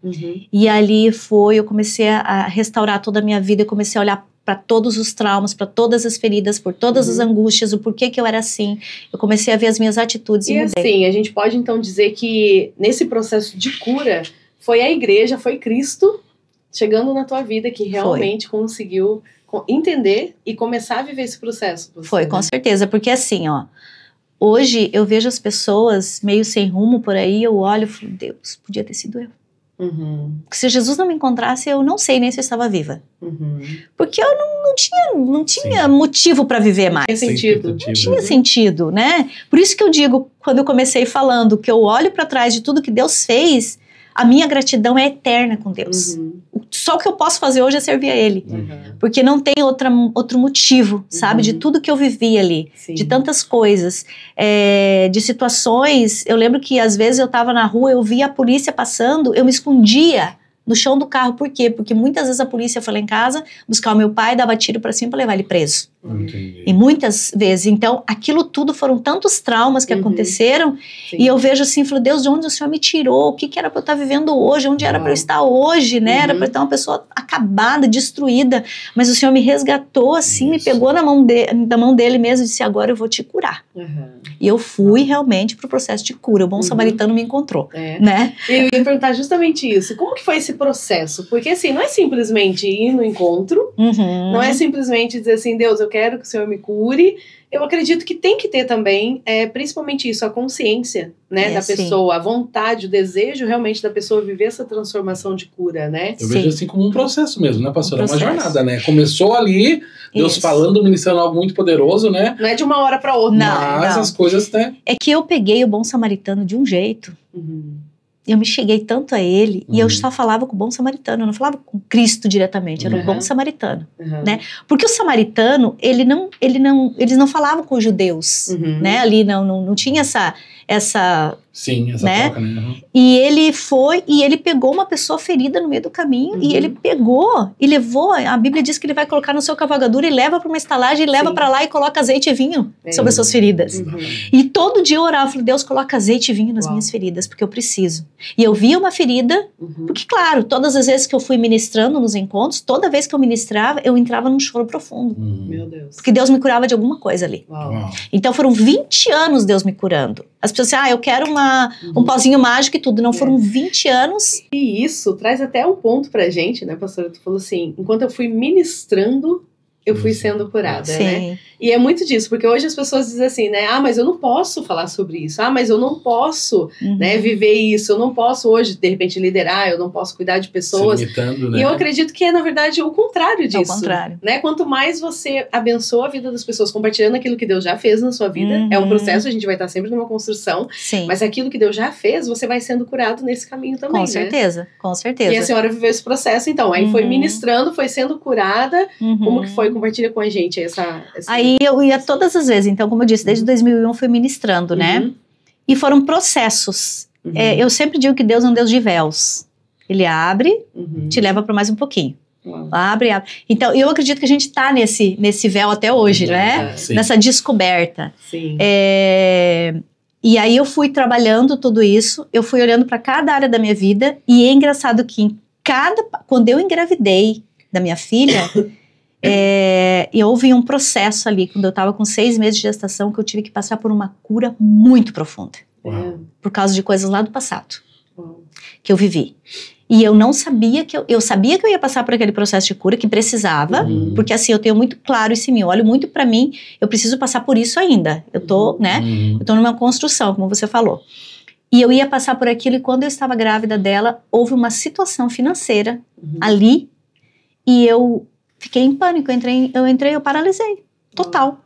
E ali eu comecei a restaurar toda a minha vida. Eu comecei a olhar para todos os traumas, para todas as feridas, por todas as angústias, o porquê que eu era assim. Eu comecei a ver as minhas atitudes e mudei.
Assim, a gente pode então dizer que nesse processo de cura, foi a igreja, foi Cristo chegando na tua vida que realmente conseguiu entender e começar a viver esse processo.
Foi, com certeza, porque assim, ó, hoje eu vejo as pessoas meio sem rumo por aí, eu olho e falo, Deus, podia ter sido eu. Porque se Jesus não me encontrasse, eu não sei nem se eu estava viva. Porque eu não tinha motivo para viver mais.
Não tinha sentido.
Não tinha sentido, né? Por isso que eu digo, quando eu comecei falando que eu olho para trás de tudo que Deus fez, a minha gratidão é eterna com Deus. Só o que eu posso fazer hoje é servir a Ele. Porque não tem outro motivo, sabe? De tudo que eu vivi ali.
Sim.
De tantas coisas. De situações. Eu lembro que às vezes eu estava na rua, eu via a polícia passando, eu me escondia no chão do carro. Por quê? Porque muitas vezes a polícia foi lá em casa buscar o meu pai, dava tiro pra cima pra levar ele preso. E muitas vezes. Então, aquilo tudo foram tantos traumas que aconteceram.
Sim.
E eu vejo assim, falo, Deus, de onde o Senhor me tirou? O que era pra eu estar vivendo hoje? Onde era pra eu estar hoje, né? Era pra eu estar uma pessoa acabada, destruída. Mas o Senhor me resgatou assim, me pegou da mão dele mesmo e disse, agora eu vou te curar. E eu fui realmente pro processo de cura. O bom samaritano me encontrou, né?
Eu ia perguntar justamente isso. Como que foi esse processo? Porque assim, não é simplesmente ir no encontro, não é simplesmente dizer assim, Deus, eu quero que o Senhor me cure. Eu acredito que tem que ter também, principalmente isso, a consciência, né, da pessoa, a vontade, o desejo realmente da pessoa viver essa transformação de cura, né?
Eu vejo assim como um processo mesmo, né, pastora? Uma jornada, né? Começou ali, Deus falando, ministrando algo muito poderoso, né?
Não é de uma hora para outra.
Mas as coisas, né?
É que eu peguei o bom samaritano de um jeito. Eu me cheguei tanto a ele e eu só falava com o bom samaritano, eu não falava com Cristo diretamente, era o bom samaritano, né? Porque o samaritano, eles não falavam com os judeus, né? Ali não tinha essa
Sim, essa
né?
troca, né?
E ele foi e ele pegou uma pessoa ferida no meio do caminho e ele pegou e levou, a Bíblia diz que ele vai colocar no seu cavalgadura e leva para uma estalagem e leva para lá e coloca azeite e vinho sobre as suas feridas. E todo dia eu orava, eu falei, Deus, coloca azeite e vinho nas minhas feridas, porque eu preciso. E eu via uma ferida, porque claro, todas as vezes que eu fui ministrando nos encontros, toda vez que eu ministrava, eu entrava num choro profundo.
Meu Deus.
Porque Deus me curava de alguma coisa ali. Então foram 20 anos Deus me curando. As pessoas dizem, eu quero um pozinho mágico e tudo. Não, foram 20 anos.
E isso traz até um ponto pra gente, né, pastora? Tu falou assim, enquanto eu fui ministrando, eu fui sendo curada, né? E é muito disso, porque hoje as pessoas dizem assim, né? Mas eu não posso falar sobre isso. Mas eu não posso, né, viver isso. Eu não posso hoje, de repente, liderar. Eu não posso cuidar de pessoas.
Limitando, né?
E eu acredito que é, na verdade, o contrário disso.
É o contrário.
Né? Quanto mais você abençoa a vida das pessoas, compartilhando aquilo que Deus já fez na sua vida, é um processo, a gente vai estar sempre numa construção. Mas aquilo que Deus já fez, você vai sendo curado nesse caminho também,
com certeza, com certeza.
E a senhora viveu esse processo, então. Aí foi ministrando, foi sendo curada. Como que foi? Compartilha com a gente essa...
Aí eu ia todas as vezes, então, como eu disse, desde 2001 eu fui ministrando, né? E foram processos. Eu sempre digo que Deus é um Deus de véus. Ele abre, te leva para mais um pouquinho. Abre. Então, eu acredito que a gente tá nesse véu até hoje, né? Nessa descoberta. E aí eu fui trabalhando tudo isso, eu fui olhando para cada área da minha vida, e é engraçado que quando eu engravidei da minha filha... E houve um processo ali, quando eu estava com 6 meses de gestação, que eu tive que passar por uma cura muito profunda. Por causa de coisas lá do passado que eu vivi. E eu não sabia eu sabia que eu ia passar por aquele processo de cura, que precisava, porque assim, eu tenho muito claro isso em mim, eu olho muito pra mim, eu preciso passar por isso ainda. Eu tô, né, eu tô numa construção, como você falou. E eu ia passar por aquilo, e quando eu estava grávida dela, houve uma situação financeira ali, e eu fiquei em pânico, eu paralisei, total.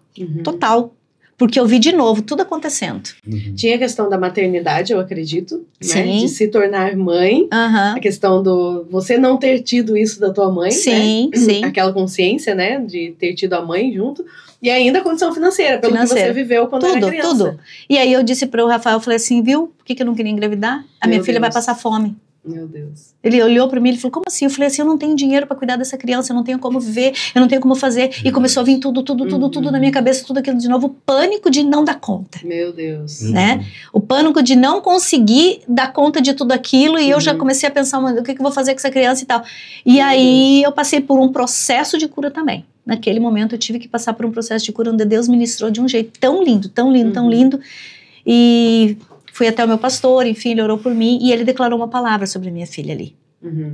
Porque eu vi de novo tudo acontecendo.
Tinha a questão da maternidade, eu acredito, né?
Sim.
De se tornar mãe. A questão do você não ter tido isso da tua mãe,
sim,
né?
sim.
Aquela consciência, né? De ter tido a mãe junto. E ainda a condição financeira, pelo que você viveu quando era criança.
Tudo. E aí eu disse para o Rafael, eu falei assim, viu? Por que eu não queria engravidar? A minha filha vai passar fome.
Meu Deus.
Ele olhou para mim e falou, como assim? Eu falei assim, eu não tenho dinheiro para cuidar dessa criança, eu não tenho como viver, eu não tenho como fazer. E começou a vir tudo na minha cabeça, tudo aquilo de novo, o pânico de não dar conta.
Meu Deus.
Né? O pânico de não conseguir dar conta de tudo aquilo, e eu já comecei a pensar, o que eu vou fazer com essa criança e tal. E aí eu passei por um processo de cura também. Naquele momento eu tive que passar por um processo de cura onde Deus ministrou de um jeito tão lindo, tão lindo. E fui até o meu pastor, enfim, ele orou por mim e ele declarou uma palavra sobre a minha filha ali,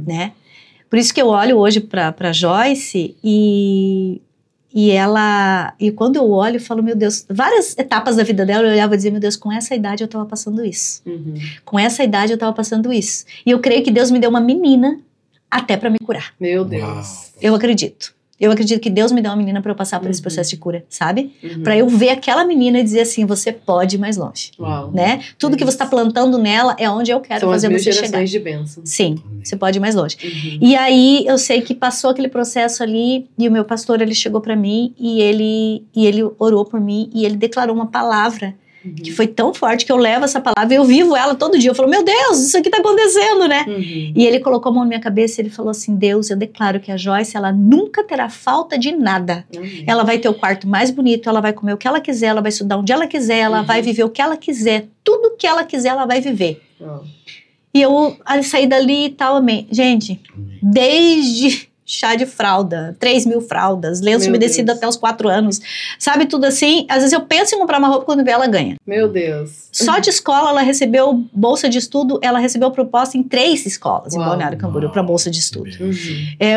né? Por isso que eu olho hoje pra Joyce e quando eu olho, eu falo, meu Deus, várias etapas da vida dela eu olhava e dizia, meu Deus, com essa idade eu tava passando isso. Com essa idade eu tava passando isso. E eu creio que Deus me deu uma menina até pra me curar.
Meu Deus.
Uau.
Eu acredito. Eu acredito que Deus me deu uma menina para eu passar por esse processo de cura, sabe? Para eu ver aquela menina e dizer assim, você pode ir mais longe.
Uau.
Né? Tudo que você está plantando nela é onde eu quero fazer você chegar. São as 1000 gerações
de bênção.
Sim, você pode ir mais longe. E aí eu sei que passou aquele processo ali e o meu pastor, ele chegou para mim e ele orou por mim e ele declarou uma palavra que foi tão forte que eu levo essa palavra e eu vivo ela todo dia. Eu falo, meu Deus, isso aqui tá acontecendo, né? E ele colocou a mão na minha cabeça e ele falou assim, Deus, eu declaro que a Joyce, ela nunca terá falta de nada. Ela vai ter o quarto mais bonito, ela vai comer o que ela quiser, ela vai estudar onde ela quiser, ela vai viver o que ela quiser, tudo que ela quiser, ela vai viver. E eu saí dali e tal, amém. Gente, desde chá de fralda, 3.000 fraldas, lenço umedecido até os 4 anos, sabe, tudo assim. Às vezes eu penso em comprar uma roupa, quando vê ela ganha.
Meu Deus.
Só de escola ela recebeu bolsa de estudo, ela recebeu proposta em 3 escolas, em Balneário Camboriú, para bolsa de estudo.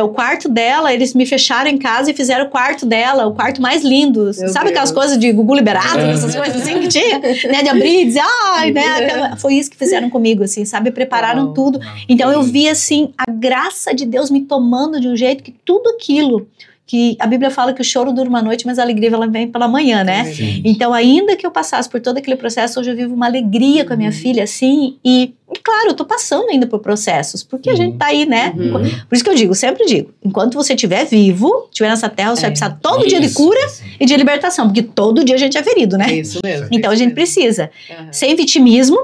O quarto dela, eles me fecharam em casa e fizeram o quarto dela, o quarto mais lindo. Sabe aquelas coisas de Gugu liberado, essas coisas assim que tinha, né, de abrir e dizer, ai, né, foi isso que fizeram comigo, assim, sabe, prepararam tudo. Então eu vi, assim, a graça de Deus me tomando de um jeito que tudo aquilo, que a Bíblia fala que o choro dura uma noite, mas a alegria ela vem pela manhã, né? Então, ainda que eu passasse por todo aquele processo, hoje eu vivo uma alegria com a minha filha, assim, e claro, eu tô passando ainda por processos, porque a gente tá aí, né? Por isso que eu sempre digo, enquanto você estiver vivo, estiver nessa terra, você vai precisar todo dia de cura e de libertação, porque todo dia a gente é ferido, né?
É isso mesmo.
Então, a gente precisa, sem vitimismo,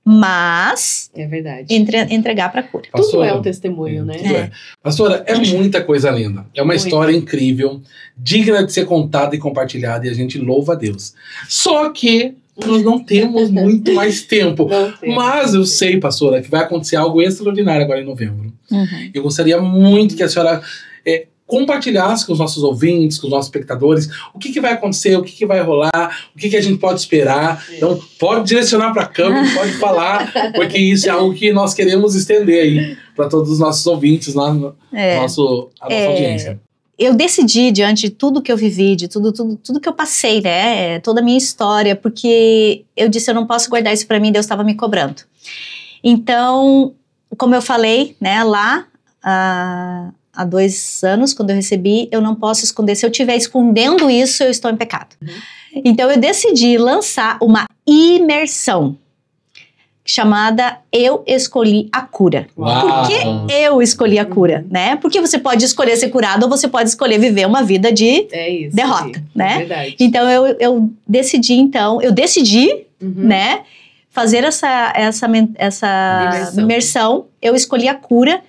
mas
é verdade.
Entregar para cura.
Pastora, tudo é um testemunho, né?
Pastora, é muita coisa linda. É uma história incrível, digna de ser contada e compartilhada, e a gente louva a Deus. Só que nós não temos muito mais tempo. Mas eu sei, pastora, que vai acontecer algo extraordinário agora em novembro. Eu gostaria muito que a senhora compartilhasse com os nossos ouvintes, com os nossos espectadores, o que vai acontecer, o que vai rolar, o que a gente pode esperar. Então, pode direcionar para a câmera, pode falar, porque isso é algo que nós queremos estender aí para todos os nossos ouvintes, a nossa audiência.
Eu decidi, diante de tudo que eu vivi, de tudo que eu passei, né, toda a minha história, porque eu disse, eu não posso guardar isso para mim, Deus estava me cobrando. Então, como eu falei, né, lá, há 2 anos, quando eu recebi, eu não posso esconder. Se eu estiver escondendo isso, eu estou em pecado. Então, eu decidi lançar uma imersão chamada Eu Escolhi a Cura. Por que eu escolhi a cura, né? Porque você pode escolher ser curado ou você pode escolher viver uma vida de derrota, né?
Verdade.
Então, eu decidi, né, fazer essa imersão. Eu escolhi a cura.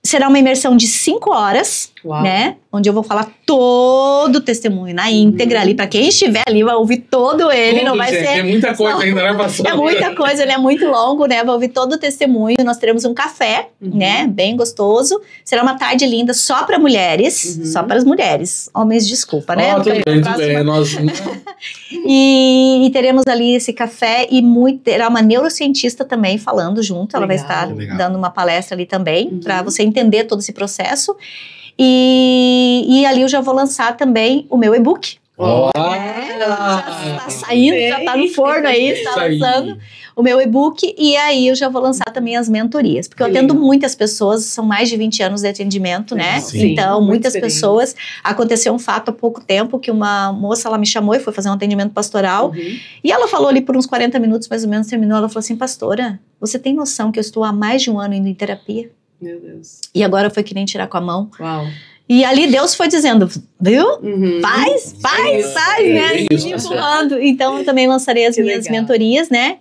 Será uma imersão de 5 horas, né? Onde eu vou falar todo o testemunho na íntegra ali. Para quem estiver ali, vai ouvir todo ele.
Tudo,
não vai
gente,
ser...
é muita coisa ainda, né, pastora?
É muita coisa, ele é muito longo, né? Vai ouvir todo o testemunho. Nós teremos um café, né? Bem gostoso. Será uma tarde linda só para mulheres. Só para as mulheres. Homens, desculpa, né?
Tudo bem. Nós...
e teremos ali esse café e terá uma neurocientista também falando junto. Ela vai estar dando uma palestra ali também, para você entender todo esse processo. E ali eu já vou lançar também o meu e-book. Já tá saindo, já tá no forno aí, tá lançando o meu e-book. E aí eu já vou lançar também as mentorias. Porque eu atendo muitas pessoas, são mais de 20 anos de atendimento, né?
Sim.
Então, muitas pessoas. Aconteceu um fato há pouco tempo que uma moça, ela me chamou e foi fazer um atendimento pastoral. E ela falou ali por uns 40 minutos, mais ou menos, terminou. Ela falou assim, pastora, você tem noção que eu estou há mais de um ano indo em terapia?
Meu Deus.
E agora foi que nem tirar com a mão.
Uau.
E ali Deus foi dizendo, viu? Faz, né? Empurrando. Então eu também lançarei as minhas mentorias, né?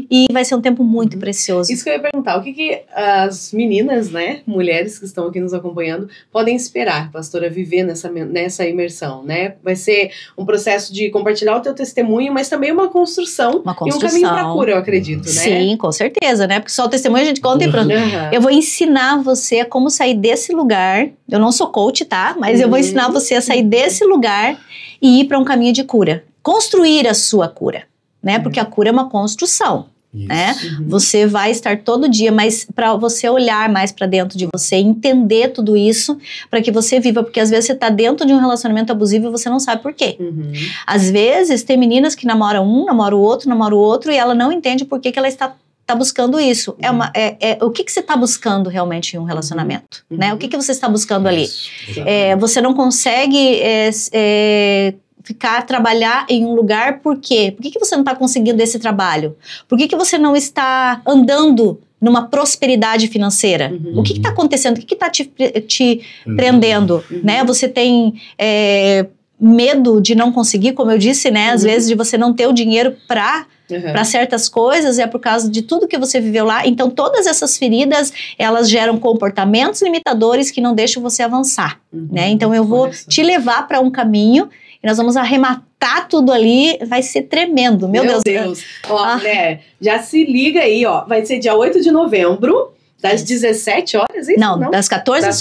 E vai ser um tempo muito precioso.
Isso que eu ia perguntar, o que as meninas, né, mulheres que estão aqui nos acompanhando, podem esperar, pastora, viver nessa imersão, né? Vai ser um processo de compartilhar o teu testemunho, mas também uma construção. E um caminho para cura, eu acredito, né?
Sim, com certeza, né? Porque só o testemunho a gente conta e pronto. Eu vou ensinar você a como sair desse lugar. Eu não sou coach, tá? Mas eu vou ensinar você a sair desse lugar e ir para um caminho de cura. Construir a sua cura, né? Porque a cura é uma construção, né? Você vai estar todo dia, mas para você olhar mais para dentro de você, entender tudo isso, para que você viva. Porque às vezes você tá dentro de um relacionamento abusivo e você não sabe por quê. Às vezes tem meninas que namoram um, namoram o outro e ela não entende por que ela está buscando isso. O que você está buscando realmente em um relacionamento? Né? O que você está buscando ali? Você não consegue trabalhar em um lugar, por quê? Por que você não está conseguindo esse trabalho? Por que você não está andando numa prosperidade financeira? O que está acontecendo? O que está te prendendo? Né? Você tem medo de não conseguir, como eu disse, né? Às vezes de você não ter o dinheiro para certas coisas, é por causa de tudo que você viveu lá. Então todas essas feridas, elas geram comportamentos limitadores que não deixam você avançar, né? Então eu vou te levar para um caminho e nós vamos arrematar tudo ali, vai ser tremendo, meu Deus.
Ó, mulher, já se liga aí, ó, vai ser dia 8 de novembro, das 17 horas, isso?
Não, das 14 às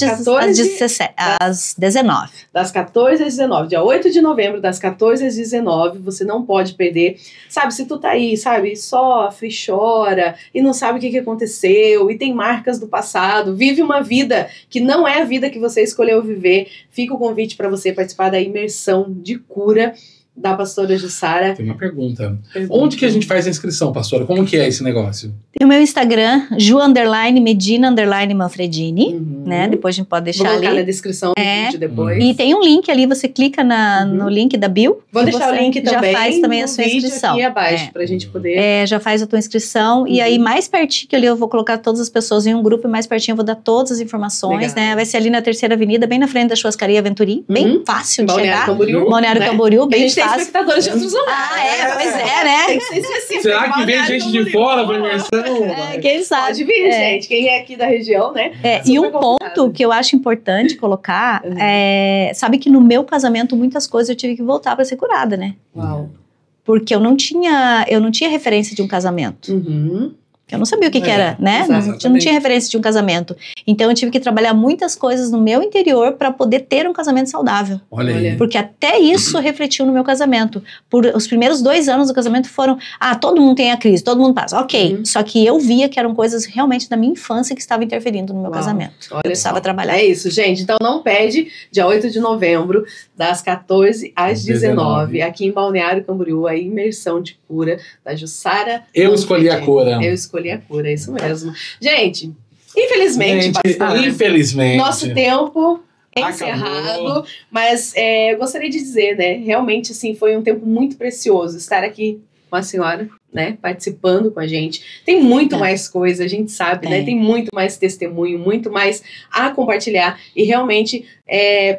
19.
Das 14 às 19. Dia 8 de novembro, das 14 às 19, você não pode perder. Sabe, se tu tá aí, sabe, sofre, chora, e não sabe o que aconteceu, e tem marcas do passado, vive uma vida que não é a vida que você escolheu viver, fica o convite para você participar da imersão de cura da pastora Jussara.
Tem uma pergunta. Onde que a gente faz a inscrição, pastora? Como que é esse negócio?
Tem o meu Instagram, Ju_Medina_Manfredini, né? Depois a gente pode deixar ali.
Vou colocar na descrição do vídeo depois.
E tem um link ali, você clica no link da bio.
Vou deixar o link também.
Já faz também a sua inscrição.
Aqui abaixo, pra gente poder...
já faz a tua inscrição. E aí, mais pertinho ali, eu vou colocar todas as pessoas em um grupo, e mais pertinho eu vou dar todas as informações, né? Vai ser ali na 3ª Avenida, bem na frente da Churrascaria Aventurim. Bem fácil de chegar.
Balneário
Camboriú, bem fácil.
Espectadores de outros lugares.
Pois é, né?
Tem que ser específico.
Será que vem gente de fora pra imersão?
Quem sabe?
Pode vir, gente. Quem é aqui da região, né?
E um ponto que eu acho importante colocar sabe que no meu casamento muitas coisas eu tive que voltar pra ser curada, né?
Uau.
Porque eu não tinha referência de um casamento. Eu não sabia o que era, né? Não tinha referência de um casamento. Então eu tive que trabalhar muitas coisas no meu interior para poder ter um casamento saudável.
Olha aí.
Porque até isso refletiu no meu casamento. Por os primeiros 2 anos do casamento foram, todo mundo tem a crise, todo mundo passa. Ok, só que eu via que eram coisas realmente da minha infância que estavam interferindo no meu casamento. Eu precisava trabalhar.
É isso, gente. Então não perde, dia 8 de novembro, das 14 às 19, aqui em Balneário Camboriú, a imersão de cura da Jussara.
Eu escolhi a cura.
Eu escolhi a cura, é isso mesmo. Gente, infelizmente, nosso tempo encerrado, mas eu gostaria de dizer, né, realmente, assim, foi um tempo muito precioso estar aqui com a senhora, né, participando com a gente. Tem muito mais coisa, a gente sabe, né? Tem muito mais testemunho, muito mais a compartilhar e realmente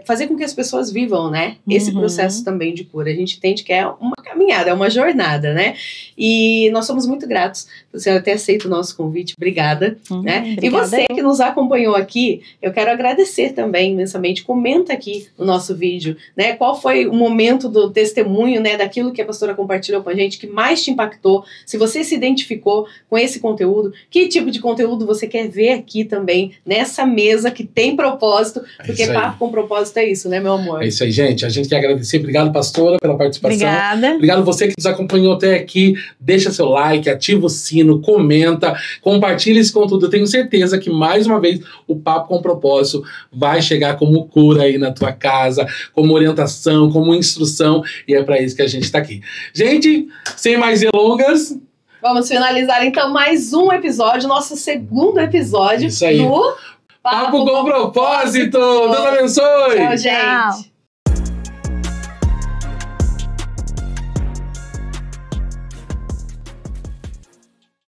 fazer com que as pessoas vivam, né, esse processo também de cura. A gente entende que é uma caminhada, é uma jornada, né? E nós somos muito gratos por você ter aceito o nosso convite. Obrigada, né?
Obrigada.
E você que nos acompanhou aqui, eu quero agradecer também imensamente. Comenta aqui no nosso vídeo, né? Qual foi o momento do testemunho, né, daquilo que a pastora compartilhou com a gente que mais te impactou? Se você se identificou com esse conteúdo, que tipo de conteúdo você quer ver aqui também nessa mesa que tem propósito? Porque papo com propósito é isso, né, meu amor?
É isso aí, gente. A gente quer agradecer. Obrigado, pastora, pela participação.
Obrigada.
Obrigado você que nos acompanhou até aqui. Deixa seu like, ativa o sino, comenta, compartilha esse conteúdo. Eu tenho certeza que, mais uma vez, o Papo com Propósito vai chegar como cura aí na tua casa, como orientação, como instrução, e é para isso que a gente está aqui. Gente, sem mais delongas,
vamos finalizar então mais um episódio, nosso segundo episódio
isso aí.
do
Papo com Propósito. Deus abençoe.
Tchau, gente.
Tchau.